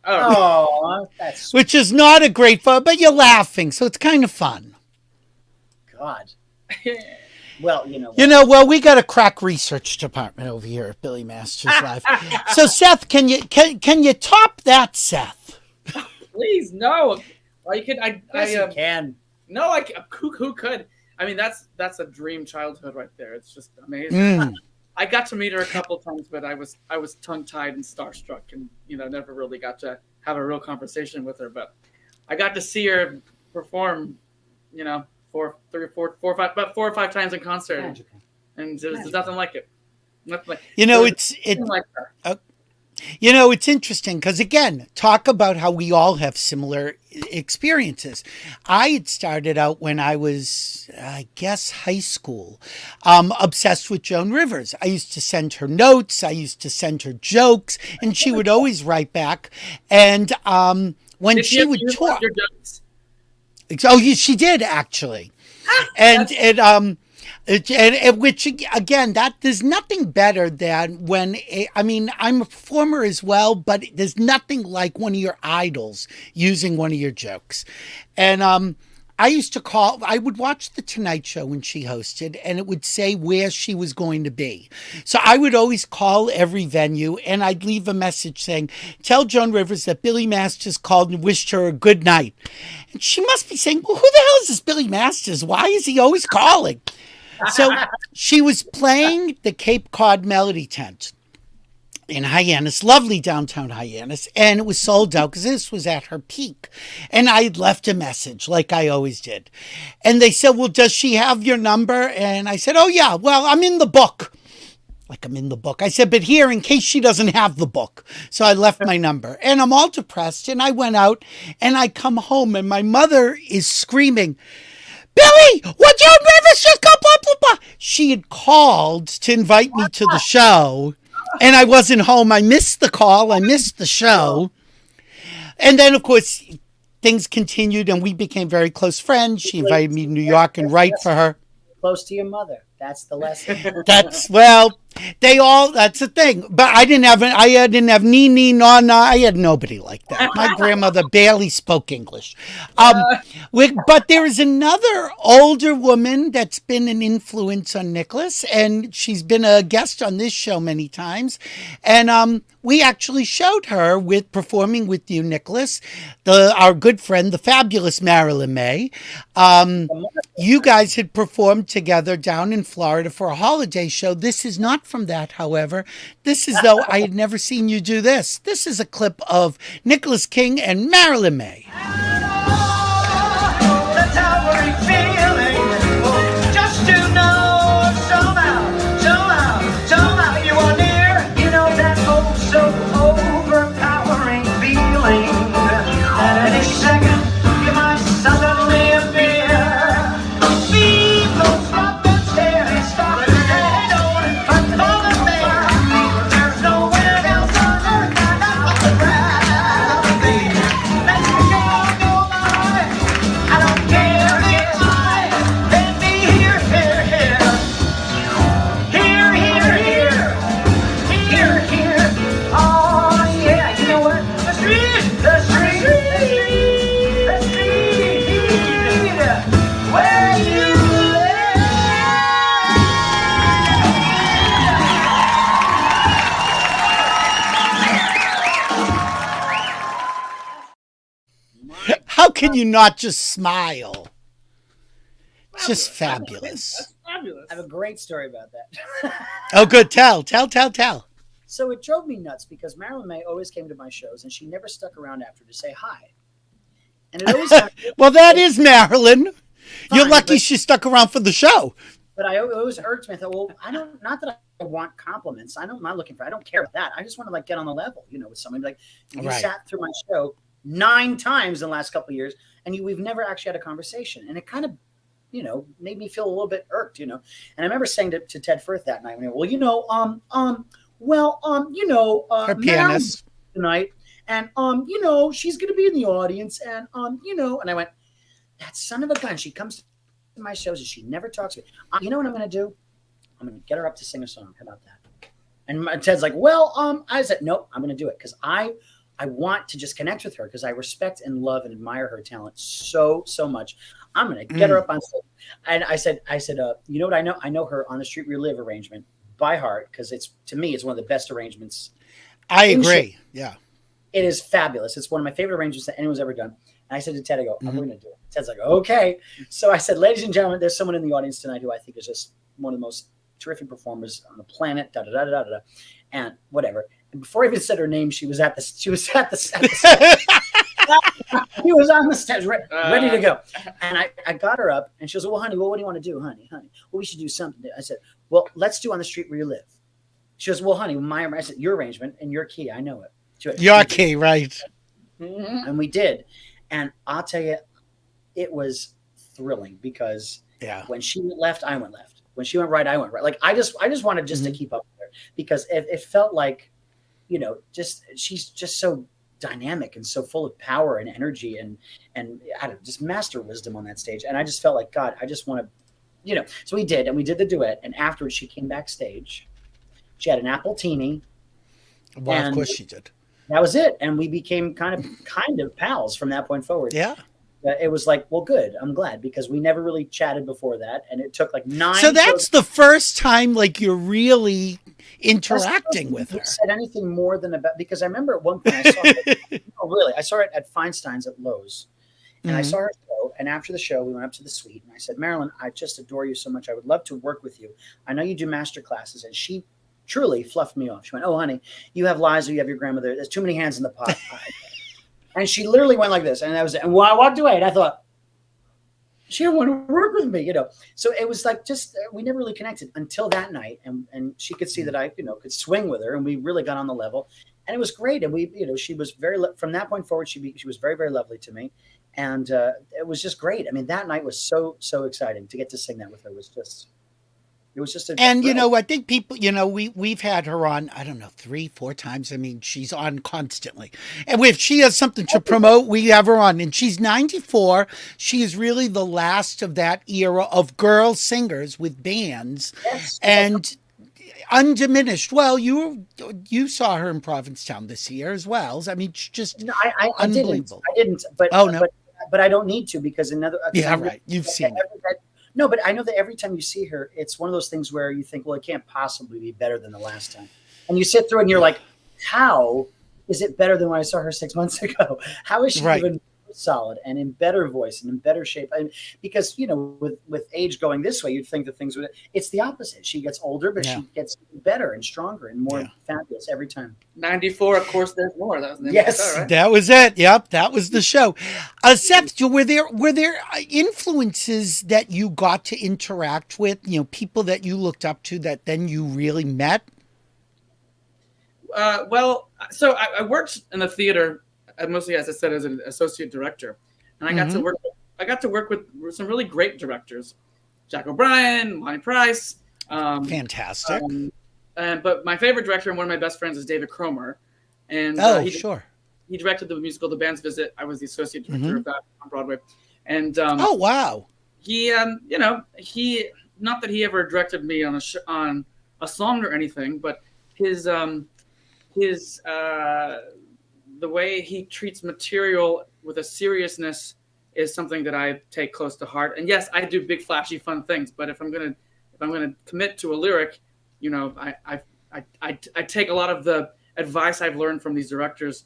Oh, that's which is not a great photo, but you're laughing, so it's kind of fun. God. Well, well, we got a crack research department over here at Billy Masters Live. So, Seth, can you top that, Seth? Please, no. Well, you could. You can. No, who could? I mean, that's a dream childhood right there. It's just amazing. I got to meet her a couple times, but I was tongue-tied and starstruck, and never really got to have a real conversation with her. But I got to see her perform, you know, about 4 or 5 times in concert, and there's nothing like it. Nothing like, it's like her. It's interesting because, again, talk about how we all have similar experiences. I had started out when I was, I guess, high school, obsessed with Joan Rivers. I used to send her notes. I used to send her jokes, and she would always write back. And when she would talk, your jokes? she did actually, and which again, that there's nothing better than when I'm a performer as well, but there's nothing like one of your idols using one of your jokes. And I would watch The Tonight Show when she hosted, and it would say where she was going to be. So I would always call every venue, and I'd leave a message saying, tell Joan Rivers that Billy Masters called and wished her a good night. And she must be saying, well, who the hell is this Billy Masters? Why is he always calling? So she was playing the Cape Cod Melody Tent in Hyannis, lovely downtown Hyannis, and it was sold out because this was at her peak. And I had left a message like I always did. And they said, well, does she have your number? And I said, oh, yeah, well, I'm in the book. Like I'm in the book. I said, but here, in case she doesn't have the book. So I left my number. And I'm all depressed. And I went out and I come home and my mother is screaming, Billy, what Joan Rivers just go, blah, blah, blah. She had called to invite me to the show. And I wasn't home. I missed the call. I missed the show. And then, of course, things continued and we became very close friends. She invited me to New York and write for her. Close to your mother. That's the lesson. That's the thing. But I didn't have Nini, Nana. I had nobody like that. My grandmother barely spoke English. But there is another older woman that's been an influence on Nicolas, and she's been a guest on this show many times. And we actually showed her performing with you, Nicolas, our good friend, the fabulous Marilyn May. You guys had performed together down in Florida for a holiday show. This is not from that, however. This is though I had never seen you do this. This is a clip of Nicolas King and Marilyn May. The towering feeling, just to know somehow you are near. You know that so overpowering feeling. And any second you might suddenly appear. People stop and stare and stop and stare. But follow me. There's nowhere else on earth I'd rather be. Let me go by. I don't care if let me here. Oh yeah, you know what? The street. Where you How can you not just smile? Just fabulous. That's fabulous. I have a great story about that. Oh, good. Tell. So it drove me nuts because Marilyn May always came to my shows and she never stuck around after to say hi. And it always happened. Well, that is Marilyn. You're Fine, lucky but- she stuck around for the show. But I always irked me. I thought, well, not that I want compliments. I'm not looking for, I don't care about that. I just want to like get on the level, with somebody like, you Right. sat through my show 9 times in the last couple of years and we've never actually had a conversation. And it kind of, made me feel a little bit irked, And I remember saying to Ted Firth that night, well, Her pianist tonight. And, she's going to be in the audience and, and I went, that son of a gun. She comes to my shows and she never talks to me. You know what I'm going to do? I'm going to get her up to sing a song. How about that? And Ted's like, well, I said, nope, I'm going to do it. Cause I want to just connect with her because I respect and love and admire her talent so much. I'm going to get her up on stage. And I said, you know what I know? I know her On the Street We Live arrangement by heart. Cause to me, it's one of the best arrangements. I agree. Yeah. It is fabulous. It's one of my favorite arrangements that anyone's ever done. And I said to Ted, I go, we're going to do it. Ted's like, okay. So I said, ladies and gentlemen, there's someone in the audience tonight who I think is just one of the most terrific performers on the planet, and whatever. And before I even said her name, she was at the He was on the steps, ready to go. And I got her up, and she goes, well, honey, what do you want to do, honey? Well, we should do something. I said, well, let's do On the Street Where You Live. She goes, well, honey, I said, your arrangement and your key, I know it. She went, Your key, right. and we did. And I'll tell you, it was thrilling because when she went left, I went left. When she went right, I went right. Like I just wanted to keep up with her because it felt like, she's just so dynamic and so full of power and energy and I don't know, just master wisdom on that stage. And I just felt like, God, I just want to, so we did the duet. And afterwards she came backstage. She had an appletini. Well, of course she did. That was it. And we became kind of pals from that point forward. Yeah. It was like, well, good. I'm glad because we never really chatted before that. And it took like 9. So that's the first time like you're really interacting with her. Said anything more than about, because I remember at one point I saw her, I saw it at Feinstein's at Lowe's. And I saw her show. And after the show, we went up to the suite. And I said, Marilyn, I just adore you so much. I would love to work with you. I know you do master classes. And she truly fluffed me off. She went, oh, honey, you have Liza, you have your grandmother. There's too many hands in the pot. And she literally went like this. And that was it. And when I walked away, and I thought, she didn't want to work with me, So it was like we never really connected until that night. And she could see that I, could swing with her. And we really got on the level. And it was great. And we, she was from that point forward, she was very, very lovely to me. And it was just great. I mean, that night was so, so exciting to get to sing that with her. It was just and I think people, we've had her on, I don't know, 3-4 times. I mean, she's on constantly. And if she has something to promote, we have her on. And she's 94. She is really the last of that era of girl singers with bands. Yes. And undiminished. Well, you saw her in Provincetown this year as well. I mean, it's just unbelievable. I didn't. But but I don't need to because right. You've seen it. No, but I know that every time you see her, it's one of those things where you think, well, it can't possibly be better than the last time. And you sit through and you're like, how is it better than when I saw her 6 months ago? How is she even solid and in better voice and in better shape? And because, with age going this way, you'd think that things would, it's the opposite. She gets older, but she gets better and stronger and more fabulous every time. 94, of course, there's more. That was the show, right? That was it. Yep. That was the show. Seth, were there influences that you got to interact with, people that you looked up to that then you really met? Well, so I worked in the theater, mostly, as I said, as an associate director, and I got to work with some really great directors, Jack O'Brien, Lonnie Price. Fantastic. But my favorite director and one of my best friends is David Cromer, and he directed the musical The Band's Visit. I was the associate director of that on Broadway, and oh wow, he he not that he ever directed me on a song or anything, but his the way he treats material with a seriousness is something that I take close to heart. And yes, I do big, flashy, fun things. But if I'm gonna commit to a lyric, I take a lot of the advice I've learned from these directors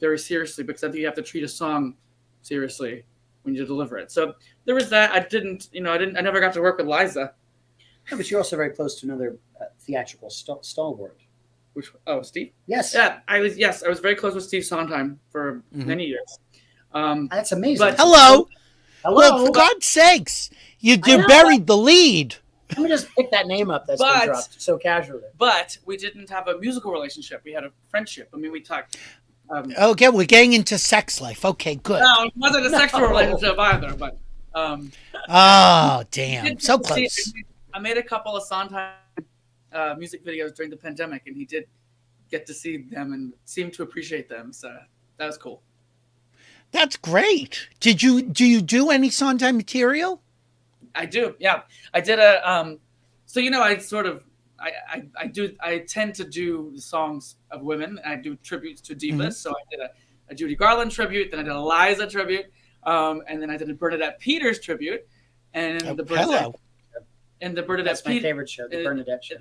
very seriously, because I think you have to treat a song seriously when you deliver it. So there was that. I never got to work with Liza. No, but you're also very close to another theatrical stalwart. Steve? Yes. Yeah, I was very close with Steve Sondheim for many years. That's amazing. But hello. Well, for God's sakes, you buried the lead. Let me just pick that name up that's been dropped so casually. But we didn't have a musical relationship. We had a friendship. I mean, we talked. Okay, we're getting into sex life. Okay, good. No, it wasn't a sexual relationship either. But oh, damn, so close. I made a couple of Sondheim music videos during the pandemic, and he did get to see them and seemed to appreciate them. So that was cool. That's great. Do you do any Sondheim material? I do. Yeah, I did I tend to do songs of women. I do tributes to divas. So I did a Judy Garland tribute, then I did a Liza tribute, and then I did a Bernadette Peters tribute, and the Bernadette. And the Bernadette. That's my favorite show, the Bernadette show.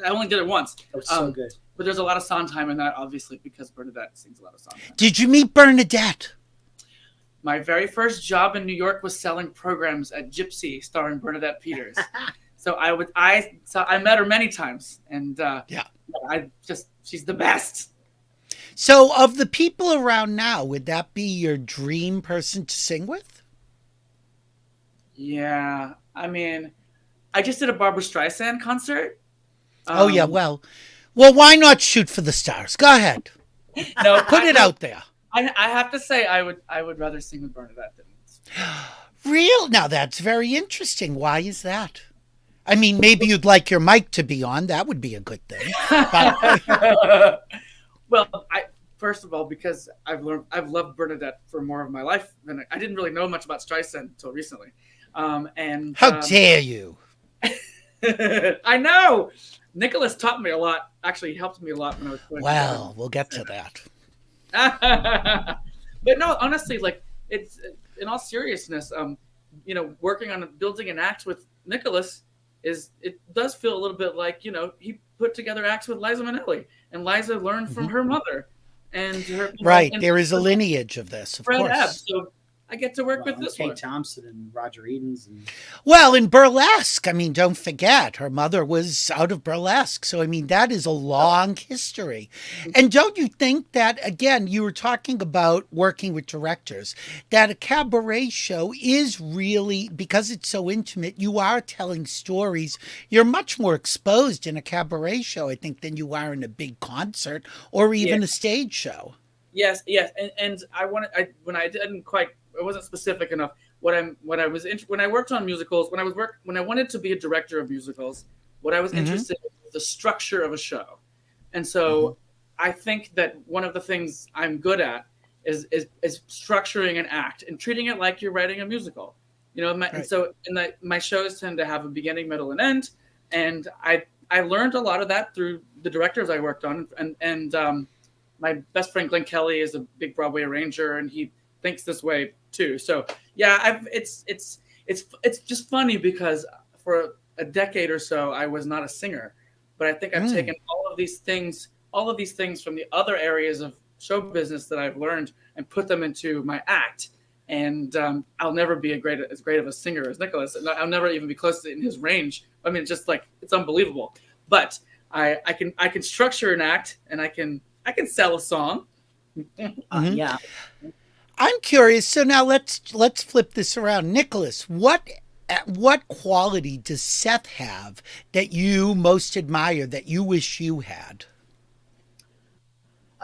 I only did it once. It was so good. But there's a lot of Sondheim in that, obviously, because Bernadette sings a lot of Sondheim. Did you meet Bernadette? My very first job in New York was selling programs at Gypsy, starring Bernadette Peters. So I met her many times, and she's the best. So, of the people around now, would that be your dream person to sing with? Yeah, I mean, I just did a Barbara Streisand concert. Oh yeah, well, why not shoot for the stars? Go ahead, No, put it out there. I have to say, I would rather sing with Bernadette than. Real? Now that's very interesting. Why is that? I mean, maybe you'd like your mic to be on. That would be a good thing. But, Well, first of all, because I've loved Bernadette for more of my life than I didn't really know much about Streisand until recently. And how dare you? I know Nicolas taught me a lot. Actually, he helped me a lot when I was going. Well, we'll get to that. But no, honestly, like it's in all seriousness, working on building an act with Nicolas it does feel a little bit like, he put together acts with Liza Minnelli, and Liza learned from her mother, and her right. and there is a lineage of this, of Fred course. Ebb, so I get to work with this Kate one. Thompson and Roger Edens. And... Well, in burlesque, I mean, don't forget, her mother was out of burlesque. So, I mean, that is a long history. And don't you think that, again, you were talking about working with directors, that a cabaret show is really, because it's so intimate, you are telling stories. You're much more exposed in a cabaret show, I think, than you are in a big concert or even a stage show. Yes, and when I didn't quite, I wasn't specific enough. When I worked on musicals, when I wanted to be a director of musicals, what I was interested in was the structure of a show, and so I think that one of the things I'm good at is structuring an act and treating it like you're writing a musical. And so my shows tend to have a beginning, middle, and end, and I learned a lot of that through the directors I worked on, and my best friend Glenn Kelly is a big Broadway arranger, and he thinks this way too. So yeah, it's just funny because for a decade or so I was not a singer, but I think I've taken all of these things from the other areas of show business that I've learned and put them into my act. And I'll never be as great of a singer as Nicolas. I'll never even be close to in his range. I mean, just like it's unbelievable. But I can structure an act, and I can sell a song. Yeah. I'm curious. So now let's flip this around. Nicolas, what quality does Seth have that you most admire, that you wish you had?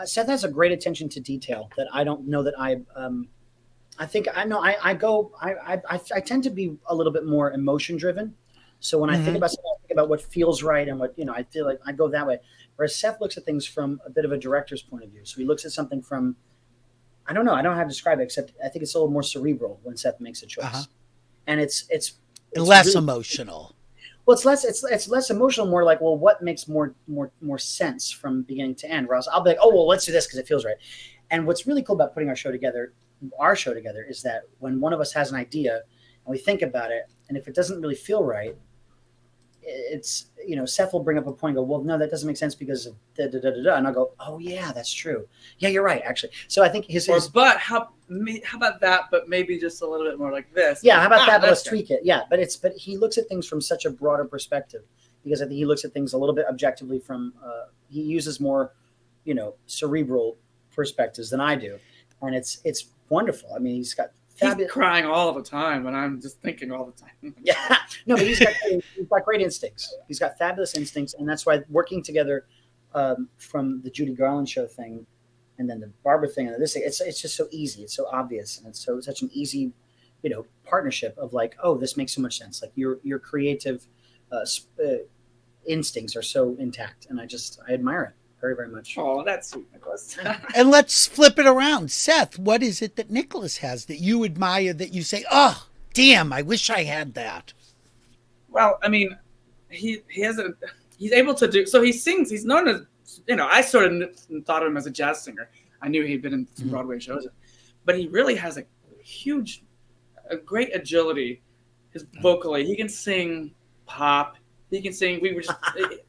Seth has a great attention to detail that I don't know that I think I know. I tend to be a little bit more emotion driven. So when I think about something, I think about what feels right and what, I feel like I go that way. Whereas Seth looks at things from a bit of a director's point of view. So he looks at something from, I don't know how to describe it, except I think it's a little more cerebral when Seth makes a choice. And it's less really emotional. Well, it's less emotional, more like, well, what makes more sense from beginning to end? Whereas I'll be like, oh, well, let's do this because it feels right. And what's really cool about putting our show together is that when one of us has an idea and we think about it, and if it doesn't really feel right, it's, Seth will bring up a point and go, well, no, that doesn't make sense because of da, da, da, da, da. And I'll go, oh yeah, that's true. Yeah, you're right, actually. So I think but how about that, but maybe just a little bit more like this. Yeah, how about that, but let's tweak it. Yeah, but he looks at things from such a broader perspective, because I think he looks at things a little bit objectively from, he uses more, cerebral perspectives than I do. And it's wonderful. I mean, he's crying all the time, and I'm just thinking all the time. Yeah, no, but he's got great instincts. He's got fabulous instincts, and that's why working together from the Judy Garland show thing, and then the Barbara thing, and this thing, it's just so easy. It's so obvious, and it's such an easy, partnership of like, oh, this makes so much sense. Like your creative instincts are so intact, and I admire it very, very much. Oh, that's sweet, Nicolas. And let's flip it around. Seth, what is it that Nicolas has that you admire, that you say, oh, damn, I wish I had that? Well, I mean, he's able to do, so he sings, he's known as, I sort of thought of him as a jazz singer. I knew he'd been in some Broadway shows, but he really has a great agility, his vocally. He can sing pop. He can sing. We were just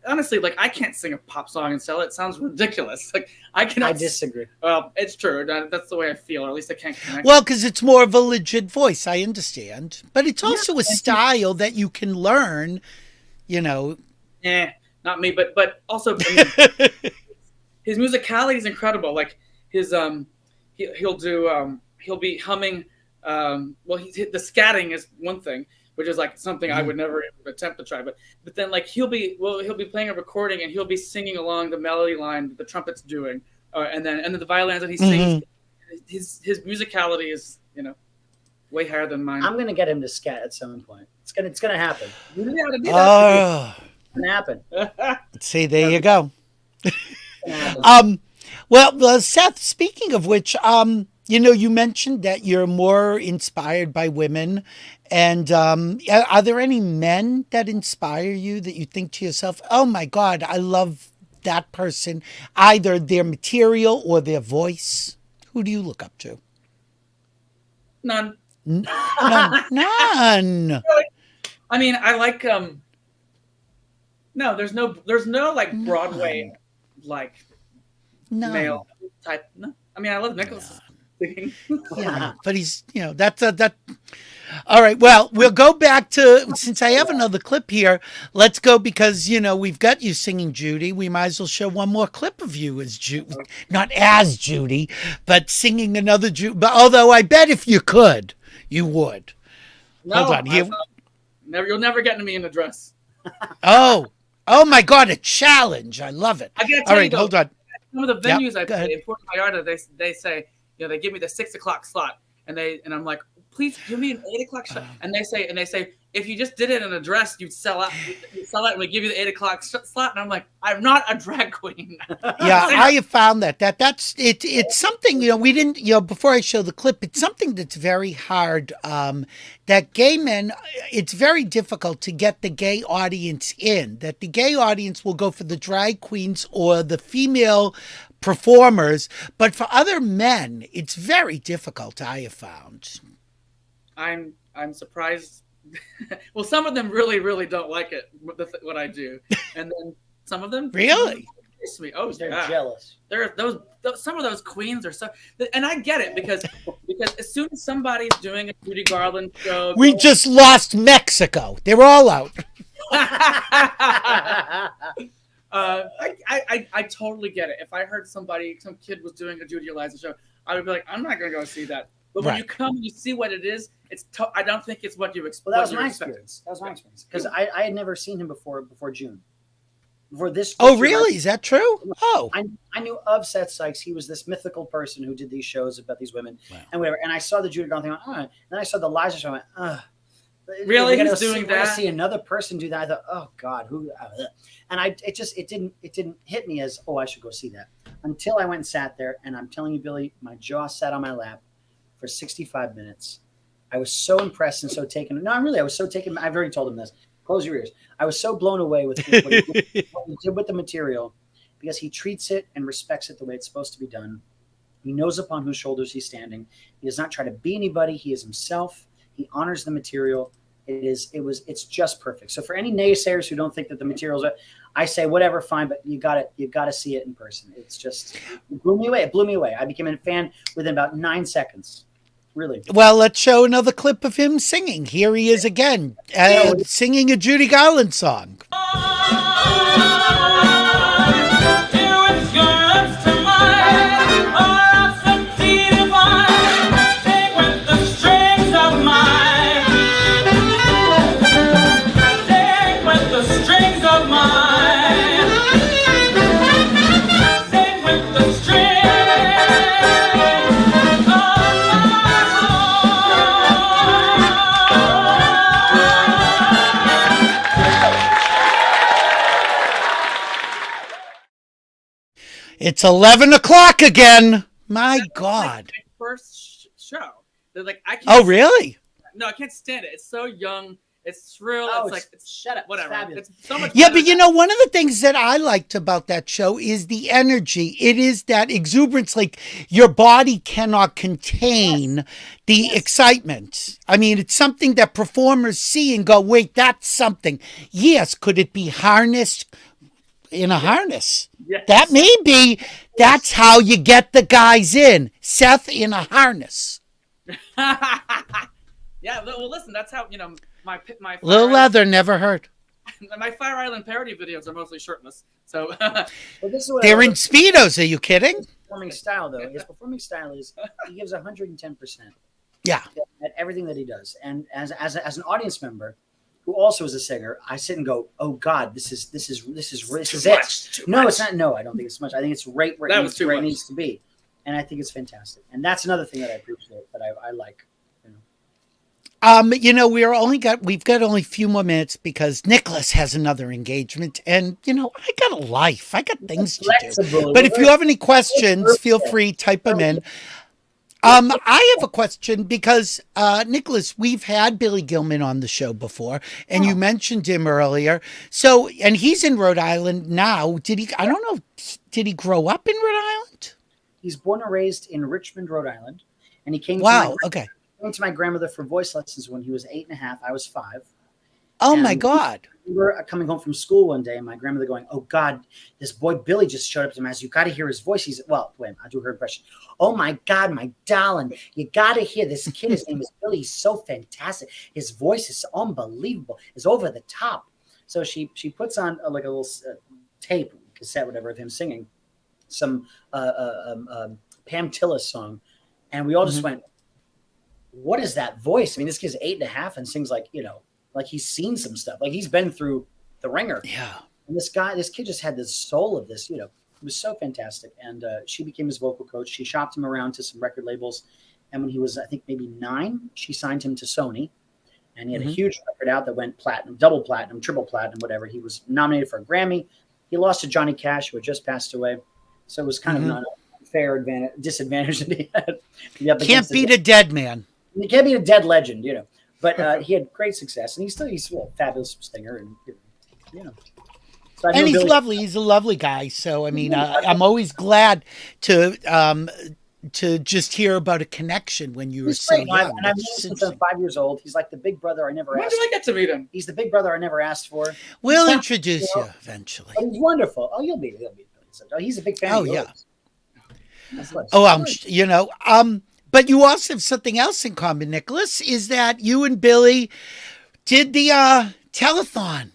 honestly, like, I can't sing a pop song and sell it. It sounds ridiculous. Like I disagree. Well, it's true. That's the way I feel, or at least I can't connect. Well, because it's more of a legit voice. I understand, but it's also a style that you can learn. Not me, but also, I mean, his musicality is incredible. Like his he'll be humming. The scatting is one thing, which is like something I would never attempt to try. But then like he'll be playing a recording and he'll be singing along the melody line that the trumpet's doing, and then the violins that he sings. His musicality is way higher than mine. I'm gonna get him to scat at some point. It's gonna happen. Oh, It's gonna happen. see, there you go. Well, Seth, speaking of which, you mentioned that you're more inspired by women. And are there any men that inspire you that you think to yourself, oh, my God, I love that person, either their material or their voice? Who do you look up to? None. None. I mean, I like no, there's no like Broadway like male type. No, I mean I love Nicolas singing. Yeah, but he's that. All right, well, we'll go back to, since I have another clip here, let's go because, we've got you singing Judy. We might as well show one more clip of you as Judy, not as Judy, but singing another Judy. But although I bet if you could, you would. No, hold on. You'll never get me in a dress. Oh my God, a challenge. I love it. I gotta All tell right, you, though, hold on. Some of the venues I go play ahead. in Puerto Vallarta, they say, they give me the 6 o'clock slot, and I'm like, please give me an 8 o'clock slot. And they say, if you just did it in a dress, you'd sell out. And we give you the 8 o'clock slot. And I'm like, I'm not a drag queen. Yeah, I have found that's it. It's something, we didn't, before I show the clip, it's something that's very hard. That gay men, it's very difficult to get the gay audience in, that the gay audience will go for the drag queens or the female performers. But for other men, it's very difficult, I have found. I'm surprised. Well, some of them really, really don't like it, what I do, and then some of them really kiss me. Oh, They're jealous. They're some of those queens are so, and I get it because as soon as somebody's doing a Judy Garland show, we just lost Mexico. They're all out. I totally get it. If I heard some kid was doing a Judy or Liza show, I would be like, I'm not going to go see that. But when you come and you see what it is, I don't think it's what you expect. Well, that was my experience. Because I had never seen him before June. Before this. Oh, really? Is that true? Oh. I knew of Seth Sikes. He was this mythical person who did these shows about these women and whatever. And I saw the Judy Garland thing. And then I saw the Liza show. I went, really? He's doing that? I see another person do that. I thought, oh God, who? And it didn't hit me as, oh, I should go see that until I went and sat there. And I'm telling you, Billy, my jaw sat on my lap for 65 minutes. I was so impressed and so taken. No, I was so taken. I've already told him this. Close your ears. I was so blown away with what he did with the material because he treats it and respects it the way it's supposed to be done. He knows upon whose shoulders he's standing. He does not try to be anybody. He is himself. He honors the material. It's just perfect. So for any naysayers who don't think that the materials are, I say whatever, fine, but you got to see it in person. It's just it blew me away. It blew me away. I became a fan within about 9 seconds. Really. Well, let's show another clip of him singing. Here he is again, singing a Judy Garland song. It's 11 o'clock again. My God. My first show. They're like, I can't. Oh, really? No, I can't stand it. It's so young. It's shrill. Oh, it's shut up. Whatever. It's so much. Yeah, but one of the things that I liked about that show is the energy. It is that exuberance, like your body cannot contain the excitement. I mean, it's something that performers see and go, wait, that's something. Yes, could it be harnessed? In a harness. Yes. That may be, that's how you get the guys in. Seth in a harness. Yeah, well, listen, that's how, my Little leather never hurt. My Fire Island parody videos are mostly shirtless. So But this is what They're in Speedos. Are you kidding? performing style, though. His performing style is he gives 110% Yeah. at everything that he does. And as an audience member, who also is a singer, I sit and go, "Oh God, this is it." No, it's not. No, I don't think it's much. I think it's right where it needs to be, and I think it's fantastic. And that's another thing that I appreciate, that I like. We've got only a few more minutes because Nicolas has another engagement, and I got a life. I got things to do. But if you have any questions, feel free, type them in. I have a question because, Nicolas, we've had Billy Gilman on the show before, and you mentioned him earlier. So, and he's in Rhode Island now. Did he grow up in Rhode Island? He's born and raised in Richmond, Rhode Island, and he came to my grandmother for voice lessons when he was 8.5. I was 5. Oh, my God. We were coming home from school one day, and my grandmother going, "Oh, God, this boy Billy just showed up to me. You got to hear his voice." I'll do her impression. "Oh, my God, my darling, you got to hear this kid. His name is Billy. He's so fantastic. His voice is unbelievable. It's over the top." So she puts on a little tape, cassette, whatever, of him singing some Pam Tillis song. And we all just went, "What is that voice?" I mean, this kid's 8.5 and sings like he's seen some stuff. Like he's been through the ringer. Yeah. And this kid just had the soul of this, It was so fantastic. And she became his vocal coach. She shopped him around to some record labels. And when he was, I think, maybe 9, she signed him to Sony. And he had a huge record out that went platinum, double platinum, triple platinum, whatever. He was nominated for a Grammy. He lost to Johnny Cash, who had just passed away. So it was kind of an unfair disadvantage that he had. Can't beat a dead man. You can't beat a dead legend, But he had great success, and he's a fabulous singer, and So and he's lovely. He's a lovely guy. So I mean, I'm always glad to just hear about a connection when you were so young. And I've known him since I'm 5 years old. He's like the big brother I never asked. When did I get to meet him? He's the big brother I never asked for. We'll introduce you eventually. But he's wonderful. Oh, you'll meet him. He's a big fan. Oh yeah. But you also have something else in common, Nicolas, is that you and Billy did the telethon.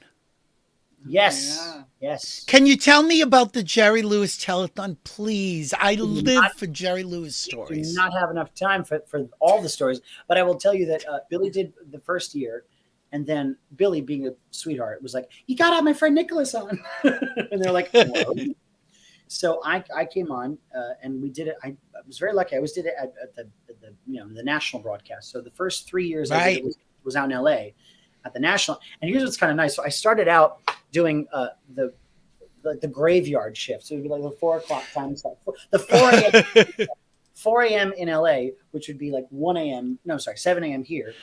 Yes. Yeah. Yes. Can you tell me about the Jerry Lewis telethon, please? I live for Jerry Lewis stories. I do not have enough time for all the stories, but I will tell you that Billy did the first year, and then Billy, being a sweetheart, was like, "You got to have my friend Nicolas on." And they're like, "Whoa." So I came on and we did it. I was very lucky. I always did it at the national broadcast. So the first 3 years I did it was out in LA at the national. And here's what's kind of nice. So I started out doing the graveyard shift. So it would be like the 4 o'clock time slot. The 4 a.m. in LA, which would be like 7 a.m. here.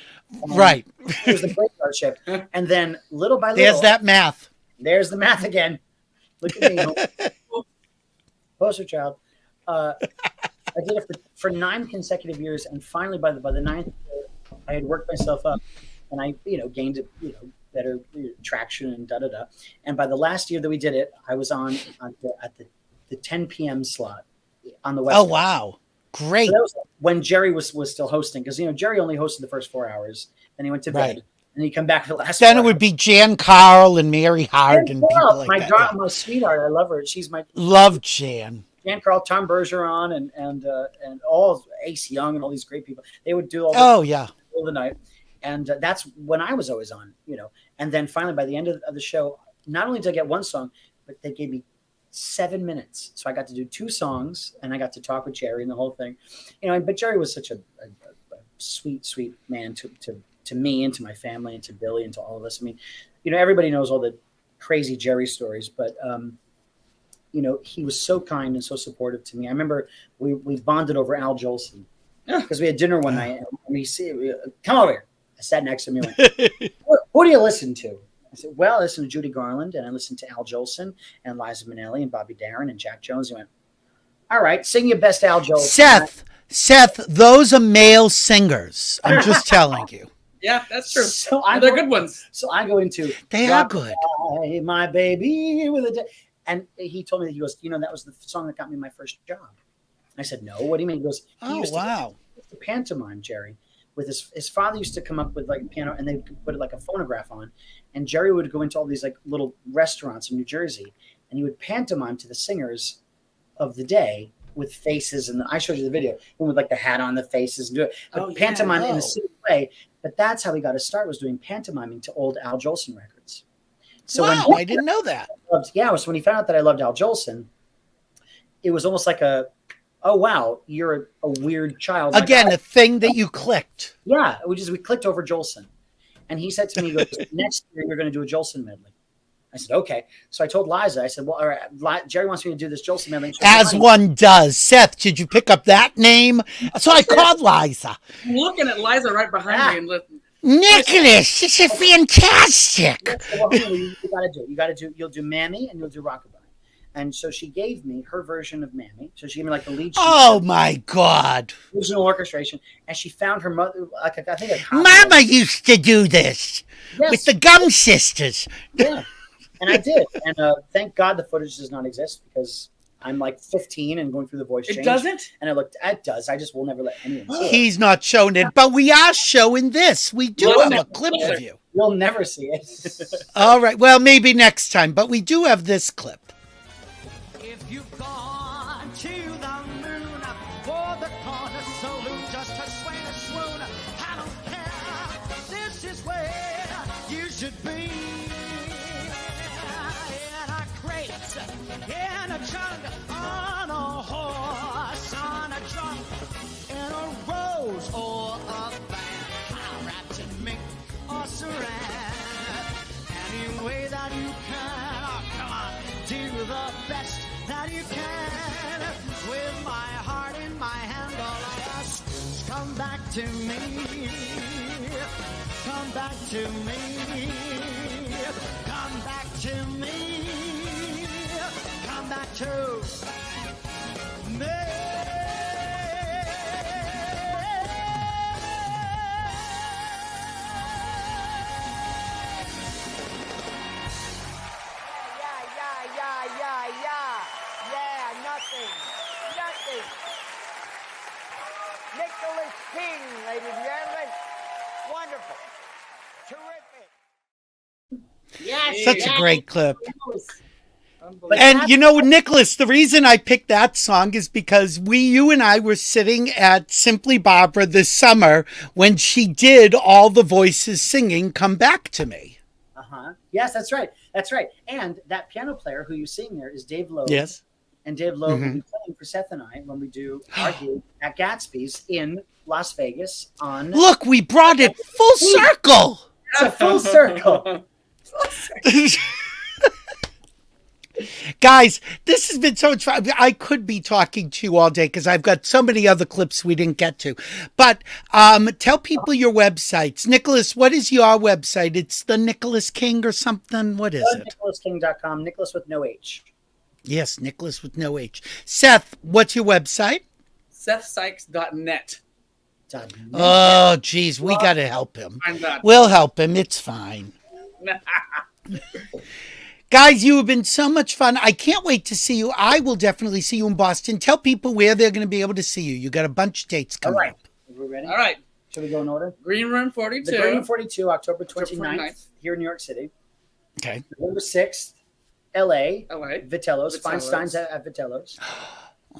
Right. It was the graveyard shift. And then little by little. There's that math. There's the math again. Look at me. Poster child. I did it for 9 consecutive years, and finally by the 9th year, I had worked myself up, and I gained better traction and And by the last year that we did it, I was at the 10 p.m. slot on the West. Oh wow, great! So that was when Jerry was still hosting, because Jerry only hosted the first 4 hours, then he went to bed. And he'd come back for the last. Then it would be Jan Carl and Mary Hart and people like that. My sweetheart, I love her. She's my love Jan. Jan Carl, Tom Bergeron, and all Ace Young and all these great people. They would do all the night, and that's when I was always on. And then finally by the end of the show, not only did I get one song, but they gave me 7 minutes, so I got to do 2 songs, and I got to talk with Jerry and the whole thing. But Jerry was such a sweet man to me and to my family and to Billy and to all of us. I mean, everybody knows all the crazy Jerry stories, but, he was so kind and so supportive to me. I remember we bonded over Al Jolson because we had dinner one night and he said, "Come over here." I sat next to him and went, "Who do you listen to?" I said, "Well, I listen to Judy Garland and I listen to Al Jolson and Liza Minnelli and Bobby Darin and Jack Jones." He went, "All right, sing your best Al Jolson." Seth, those are male singers. I'm just telling you. Yeah, that's true. So they're good ones. So I go into they are good. My baby with a and he told me that he goes, that was the song that got me my first job. I said, "No, what do you mean?" He goes, he used to pantomime, Jerry, with his father used to come up with like a piano, and they put like a phonograph on, and Jerry would go into all these like little restaurants in New Jersey, and he would pantomime to the singers of the day with faces, and I showed you the video, and with like the hat on, the faces, and do it, but pantomime in a silly way. But that's how he got his start, was doing pantomiming to old Al Jolson records. So wow, I didn't know that. So when he found out that I loved Al Jolson, it was almost like oh wow, you're a weird child. Again, a thing that you clicked. Yeah, we clicked over Jolson. And he said to me, he goes, next year you're going to do a Jolson medley. I said, okay. So I told Liza, I said, well, all right, Jerry wants me to do this Jolson medley. As one does. Seth, did you pick up that name? So I called Liza. I'm looking at Liza right behind me and listening. Nicolas, this is fantastic. Well, you got to do, you'll do Mammy and you'll do Rockabye. And so she gave me her version of Mammy. So she gave me like the lead. Oh my God! Original orchestration, and she found her mother. Like I think a copy Mama used to do this with the Gum Sisters. Yeah, and I did. And thank God the footage does not exist, because I'm like 15 and going through the voice change. It doesn't? And it does. I just will never let anyone see it. He's not showing it, but we are showing this. We do have a clip of you. You'll never see it. All right. Well, maybe next time, but we do have this clip. If you've gone to the moon for the corner saloon just to swing a swoon, I don't care. This is where you should be. In a crate, in a trunk, on a horse, on a trunk, in a rose or a band, wrapped in mink or saran. Any way that you can, oh, come on, do the best that you can. With my heart in my hand, all I ask is come back to me. Come back to me. Come back to me. Come back to me. Nothing. Nicolas King, ladies and gentlemen. Wonderful. Terrific. Yes. Such a great clip. But And you know, Nicholas, the reason I picked that song is because you and I were sitting at Simply Barbara this summer when she did All the Voices Singing Come Back to Me. Yes, that's right. That's right. And that piano player who you're seeing there is Dave Lowe. Yes. And Dave Lowe will be playing for Seth and I when we do our gig at Gatsby's in Las Vegas on... Look, we brought it full circle. It's a full circle. Guys, this has been so much fun. I could be talking to you all day because I've got so many other clips we didn't get to. But tell people your websites. Nicholas, what is your website? It's the Nicholas King or something? What is it? NicholasKing.com, Nicholas with no H. Yes, Nicholas with no H. Seth, what's your website? SethSikes.net. Oh, geez, we got to help him. I'm not. We'll help him. It's fine. Guys, you have been so much fun. I can't wait to see you. I will definitely see you in Boston. Tell people where they're going to be able to see you. You got a bunch of dates coming up. Are we ready? All right. Should we go in order? Green Room 42. The Green Room 42, October 29th, 29th. here in New York City. Okay. November 6th, LA. Vitello's. Vitello's. Feinstein's at Vitello's.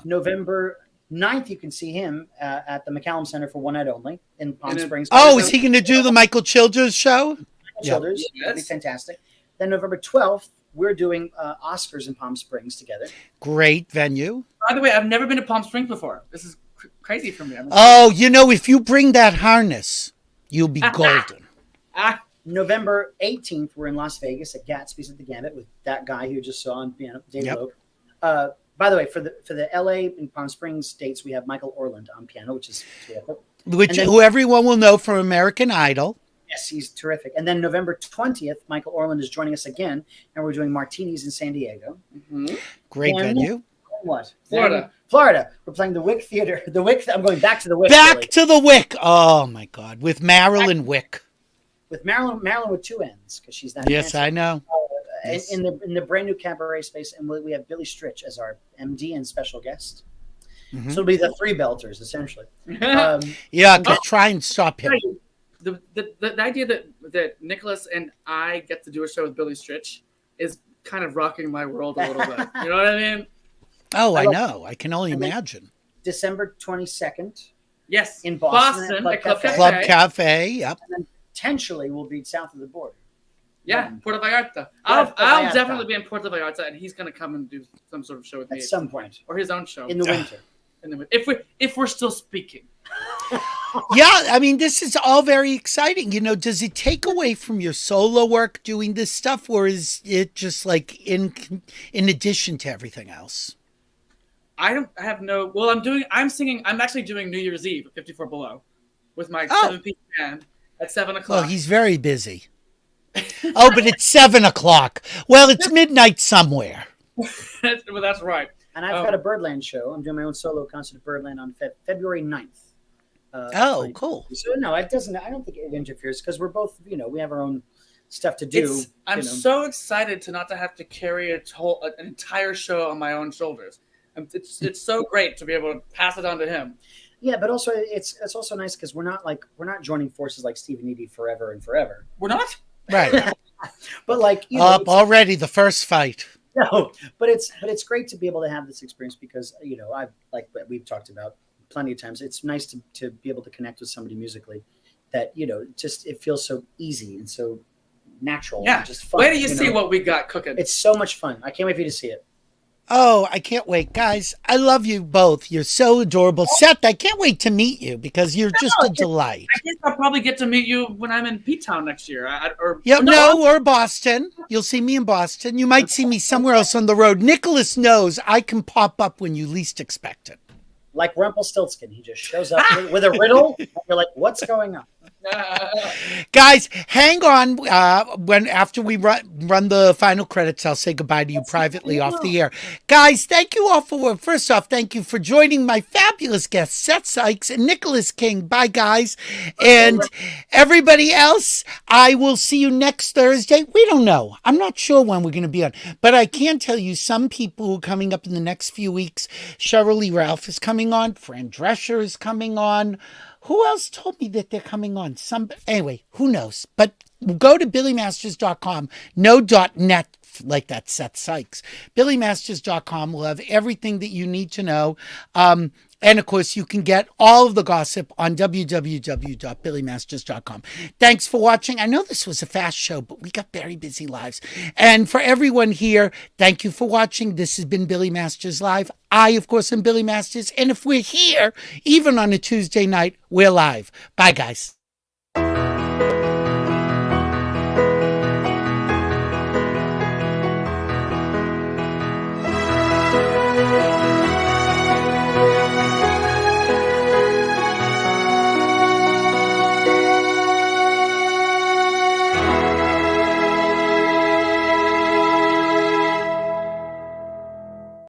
November 9th, you can see him at the McCallum Center for one night only in Palm Springs. Oh, is he going to do the Michael Childers show? Childers. Yes. That'd be fantastic. Then November 12th, we're doing Oscars in Palm Springs together. Great venue. By the way, I've never been to Palm Springs before. This is crazy for me. Oh, you know, if you bring that harness, you'll be golden. November 18th, we're in Las Vegas at Gatsby's at the Gambit with that guy who you just saw on piano, Dave Loeb. By the way, for the LA and Palm Springs dates, we have Michael Orland on piano, which is terrific. Who everyone will know from American Idol. Yes, he's terrific. And then November 20th, Michael Orland is joining us again, and we're doing Martinis in San Diego. Mm-hmm. Great venue. What? Florida. We're playing the Wick Theater. The Wick. I'm going back to the Wick. Back to the Wick. Oh my God, with Marilyn Wick. With Marilyn with two N's because she's that. Yes, I know. Yes. In the brand new cabaret space, and we have Billy Stritch as our MD and special guest. Mm-hmm. So it'll be the three belters essentially. Yeah, try and stop him. The idea that Nicolas and I get to do a show with Billy Stritch is kind of rocking my world a little bit. You know what I mean? Oh, I know. I can only imagine. December 22nd. Yes, in Boston at Club Cafe. Club Cafe, yep. And then potentially we'll be south of the border. Yeah, Puerto Vallarta. I'll definitely be in Puerto Vallarta, and he's going to come and do some sort of show with me at some point, or his own show in the winter. If we're still speaking. Yeah, I mean, this is all very exciting. You know, does it take away from your solo work doing this stuff, or is it just like in addition to everything else? I'm actually doing New Year's Eve at 54 Below with my 7 p.m. band at 7 o'clock. Well, he's very busy. Oh, but it's 7 o'clock. Well, it's midnight somewhere. Well, that's right. And I've got a Birdland show. I'm doing my own solo concert at Birdland on February 9th. Cool. So no, it doesn't. I don't think it interferes because we're both, we have our own stuff to do. I'm so excited to not to have to carry an entire show on my own shoulders. It's so great to be able to pass it on to him. Yeah, but also it's also nice because we're not joining forces like Steve and Edie forever and forever. We're not, right? But like already the first fight. No, but it's great to be able to have this experience because I've like we've talked about plenty of times. It's nice to be able to connect with somebody musically that just it feels so easy and so natural. Yeah, and just fun. Wait till you see what we got cooking. It's so much fun. I can't wait for you to see it. Oh, I can't wait. Guys, I love you both. You're so adorable. Seth, I can't wait to meet you because you're just a delight. I guess I'll probably get to meet you when I'm in P-Town next year. Or Boston. You'll see me in Boston. You might see me somewhere else on the road. Nicolas knows I can pop up when you least expect it. Like Rumpelstiltskin. He just shows up with a riddle. And you're like, what's going on? Guys, hang on. After we run the final credits, I'll say goodbye to you privately off the air. Guys, thank you all first off, thank you for joining my fabulous guests, Seth Sikes and Nicolas King. Bye, guys. And everybody else, I will see you next Thursday. We don't know. I'm not sure when we're going to be on, but I can tell you some people who are coming up in the next few weeks. Cheryl Lee Ralph is coming on. Fran Drescher is coming on. Who else told me that they're coming on? Anyway, who knows? But go to billymasters.com. No .net like that Seth Sikes. billymasters.com will have everything that you need to know. And of course, you can get all of the gossip on www.billymasters.com. Thanks for watching. I know this was a fast show, but we got very busy lives. And for everyone here, thank you for watching. This has been Billy Masters Live. I, of course, am Billy Masters. And if we're here, even on a Tuesday night, we're live. Bye, guys.